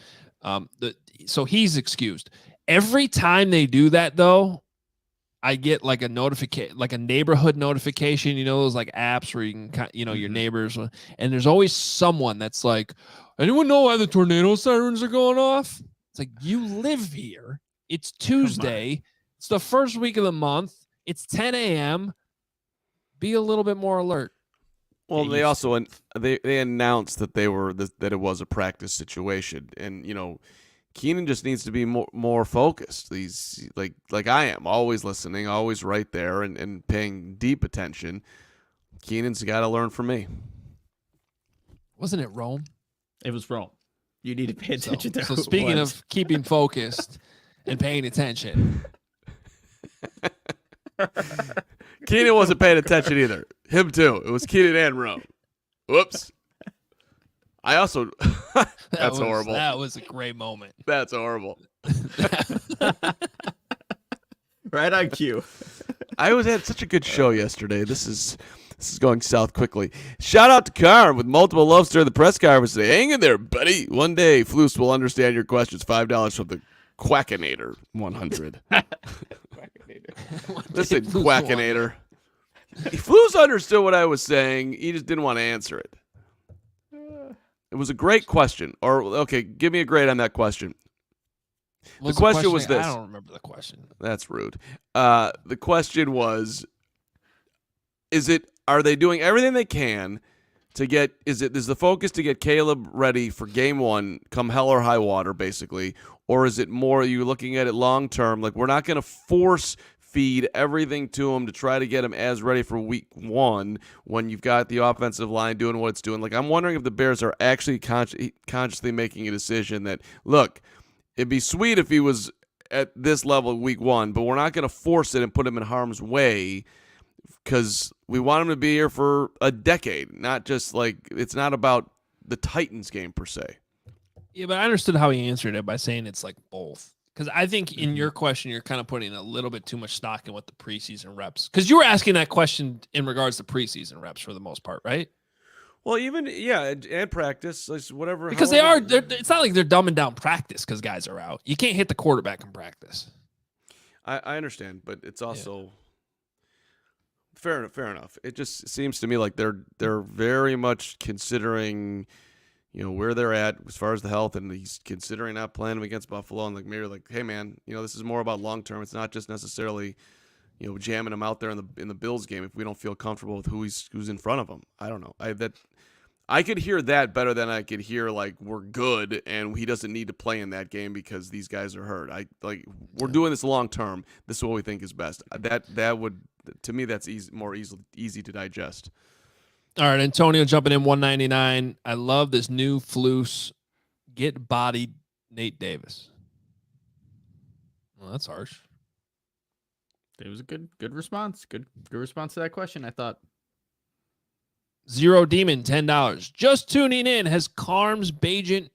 Speaker 1: So he's excused. Every time they do that, though, I get like a notification, like a neighborhood notification, those like apps where you can, your neighbors, and there's always someone that's like, anyone know why the tornado sirens are going off? It's like, you live here. It's Tuesday. It's the first week of the month. It's 10 a.m. Be a little bit more alert.
Speaker 3: Well, they also they announced that that it was a practice situation, and Keenan just needs to be more focused. He's like I am, always listening, always right there, and paying deep attention. Keenan's got to learn from me.
Speaker 1: Wasn't it Rome?
Speaker 2: It was Rome. You need to pay attention to.
Speaker 1: So speaking of keeping focused and paying attention,
Speaker 3: Keenan wasn't paying attention either. Him too. It was Keenan and Rome. Whoops. I also that's horrible.
Speaker 1: That was a great moment.
Speaker 3: That's horrible.
Speaker 2: Right on cue.
Speaker 3: I had such a good show yesterday. This is going south quickly. Shout out to Carm with multiple loves during the press conference today. Hang in there, buddy. One day, Flus will understand your questions. $5 from the Quackinator 100. Listen, Quackinator. Flus understood what I was saying. He just didn't want to answer it. It was a great question. Okay, give me a grade on that question. The question was this.
Speaker 1: I don't remember the question.
Speaker 3: That's rude. The question was, are they doing everything they can to get, is the focus to get Caleb ready for game one, come hell or high water, basically? Or is it more, are you looking at it long term? Like, we're not going to force feed everything to him to try to get him as ready for week one when you've got the offensive line doing what it's doing. Like, I'm wondering if the Bears are actually consciously making a decision that, look, it'd be sweet if he was at this level week one, but we're not going to force it and put him in harm's way because we want him to be here for a decade, not just like, it's not about the Titans game per se.
Speaker 1: Yeah, but I understood how he answered it by saying it's like both. Because I think in your question, you're kind of putting a little bit too much stock in what the preseason reps. Because you were asking that question in regards to preseason reps for the most part, right?
Speaker 3: Well, even, yeah, and practice, whatever.
Speaker 1: Because it's not like they're dumbing down practice because guys are out. You can't hit the quarterback in practice.
Speaker 3: I understand, but it's also fair enough. It just seems to me like they're very much considering, where they're at as far as the health, and he's considering not playing him against Buffalo, and like maybe like, hey man, this is more about long term. It's not just necessarily, jamming him out there in the Bills game if we don't feel comfortable with who's in front of him. I don't know. I could hear that better than I could hear like we're good and he doesn't need to play in that game because these guys are hurt. We're doing this long term. This is what we think is best. That would, to me, that's more easy to digest.
Speaker 1: All right, Antonio jumping in 199. I love this new Flus get bodied Nate Davis. Well, that's harsh.
Speaker 2: It was a good response. Good response to that question, I thought.
Speaker 1: Zero Demon, $10. Just tuning in. Has Carm's Bajent?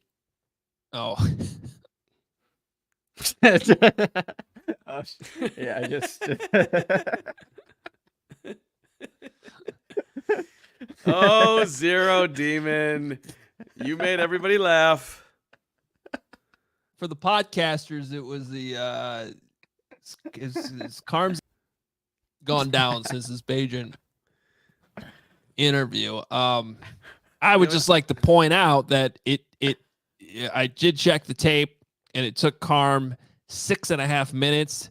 Speaker 1: Oh.
Speaker 2: Yeah, I just.
Speaker 3: Oh, Zero Demon. You made everybody laugh.
Speaker 1: For the podcasters, it was the his Carm's gone down since his Bajent interview. I would just like to point out that I did check the tape, and it took Carm 6.5 minutes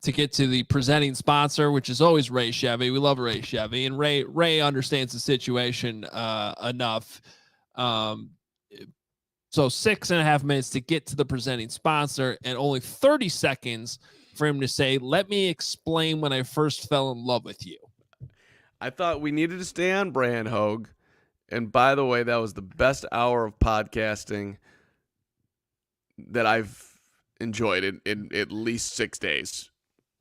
Speaker 1: to get to the presenting sponsor, which is always Ray Chevy. We love Ray Chevy, and Ray understands the situation enough. So 6.5 minutes to get to the presenting sponsor, and only 30 seconds for him to say, "Let me explain when I first fell in love with you."
Speaker 3: I thought we needed to stay on brand, Hoge. And by the way, that was the best hour of podcasting that I've enjoyed in at least 6 days.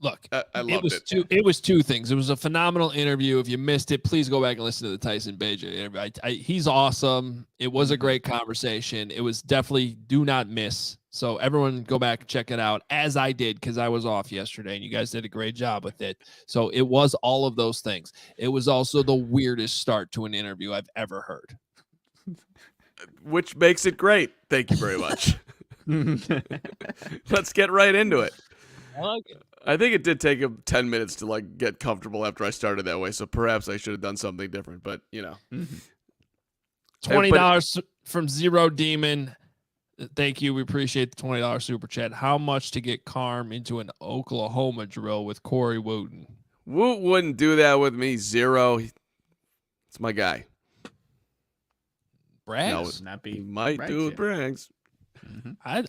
Speaker 1: Look,
Speaker 3: I loved it.
Speaker 1: It was two things. It was a phenomenal interview. If you missed it, please go back and listen to the Tyson Bajent interview. He's awesome. It was a great conversation. It was definitely do not miss. So everyone go back and check it out, as I did, because I was off yesterday, and you guys did a great job with it. So it was all of those things. It was also the weirdest start to an interview I've ever heard.
Speaker 3: Which makes it great. Thank you very much. Let's get right into it.
Speaker 1: I like it.
Speaker 3: I think it did take him 10 minutes to like get comfortable after I started that way. So perhaps I should have done something different, but you know,
Speaker 1: $20 from Zero Demon. Thank you. We appreciate the $20 super chat. How much to get Carm into an Oklahoma drill with Corey Wooten?
Speaker 3: Woot wouldn't do that with me. Zero. It's my guy.
Speaker 1: Braggs?
Speaker 2: Not
Speaker 3: He
Speaker 2: be
Speaker 3: might
Speaker 2: Braggs
Speaker 3: do
Speaker 2: yet.
Speaker 3: it, Braggs.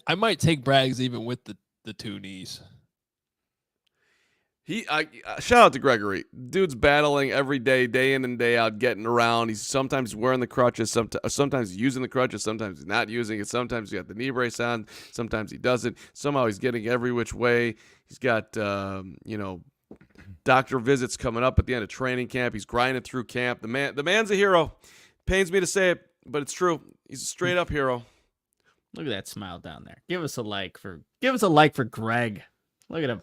Speaker 1: I might take Braggs even with the two knees.
Speaker 3: Shout out to Gregory. Dude's battling every day, day in and day out, getting around. He's sometimes wearing the crutches, sometimes using the crutches, sometimes he's not using it. Sometimes he got the knee brace on, sometimes he doesn't. Somehow he's getting every which way. He's got doctor visits coming up at the end of training camp. He's grinding through camp. The man's a hero. Pains me to say it, but it's true. He's a straight up hero.
Speaker 2: Look at that smile down there. Give us a like for Greg. Look at him.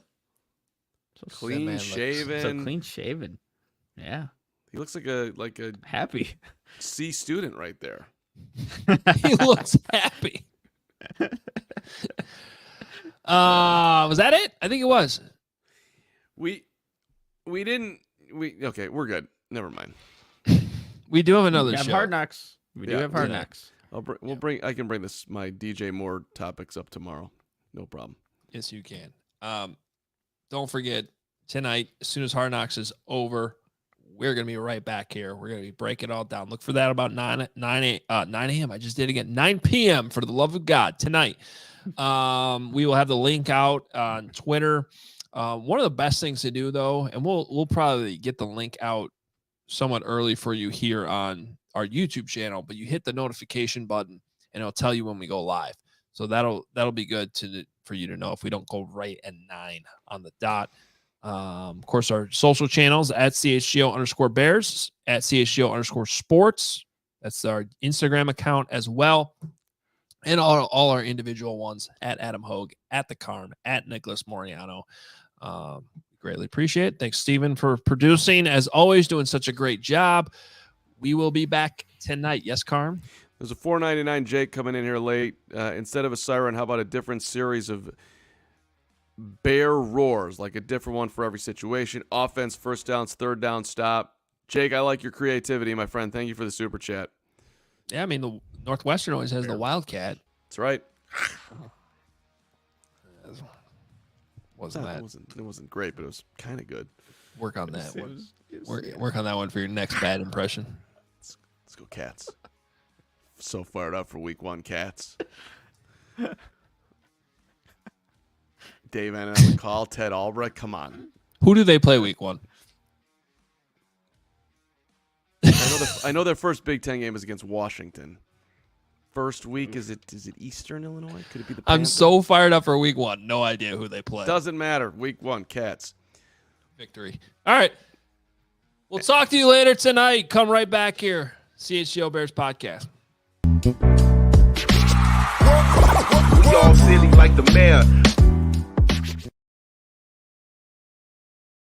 Speaker 3: Clean shaven.
Speaker 2: So clean shaven. Yeah.
Speaker 3: He looks like a
Speaker 2: Happy.
Speaker 3: C student right there.
Speaker 1: He looks happy. Was that it? I think it was.
Speaker 3: Okay, we're good. Never mind.
Speaker 1: We do have another
Speaker 2: We have
Speaker 1: show.
Speaker 2: Hard Knocks. We do
Speaker 3: Yeah,
Speaker 2: have Hard
Speaker 1: yeah.
Speaker 2: Knocks.
Speaker 3: I can bring my DJ Moore topics up tomorrow. No problem.
Speaker 1: Yes, you can. Don't forget, tonight, as soon as Hard Knocks is over, we're going to be right back here. We're going to be breaking it all down. Look for that about 9 a.m. I just did it again. 9 p.m. for the love of God tonight. We will have the link out on Twitter. One of the best things to do, though, and we'll probably get the link out somewhat early for you here on our YouTube channel, but you hit the notification button, and it'll tell you when we go live. So that'll be good for you to know if we don't go right at 9 on the dot. Of course, our social channels at CHGO_Bears, at CHGO_Sports. That's our Instagram account as well. And all our individual ones at Adam Hoge, at the Carm, at Nicholas Moreano. Greatly appreciate it. Thanks, Steven, for producing. As always, doing such a great job. We will be back tonight. Yes, Carm?
Speaker 3: There's a $4.99 Jake coming in here late. Instead of a siren, how about a different series of bear roars, like a different one for every situation? Offense, first downs, third down, stop. Jake, I like your creativity, my friend. Thank you for the super chat.
Speaker 1: Yeah, I mean, the Northwestern always has the Wildcat.
Speaker 3: That's right.
Speaker 1: It
Speaker 3: It wasn't great, but it was kind of good.
Speaker 1: Work on that one. Work on that one for your next bad impression.
Speaker 3: Let's go, Cats. So fired up for week 1, Cats. Dave Anna on the call. Ted Albrecht. Come on.
Speaker 1: Who do they play week 1?
Speaker 3: I know their first Big Ten game is against Washington. First week, is it Eastern Illinois? Could it be the
Speaker 1: I'm
Speaker 3: Panthers?
Speaker 1: so fired up for week 1. No idea who they play.
Speaker 3: Doesn't matter. Week 1, Cats.
Speaker 1: Victory. All right. We'll talk to you later tonight. Come right back here. CHGO Bears Podcast.
Speaker 5: We all silly like the mayor.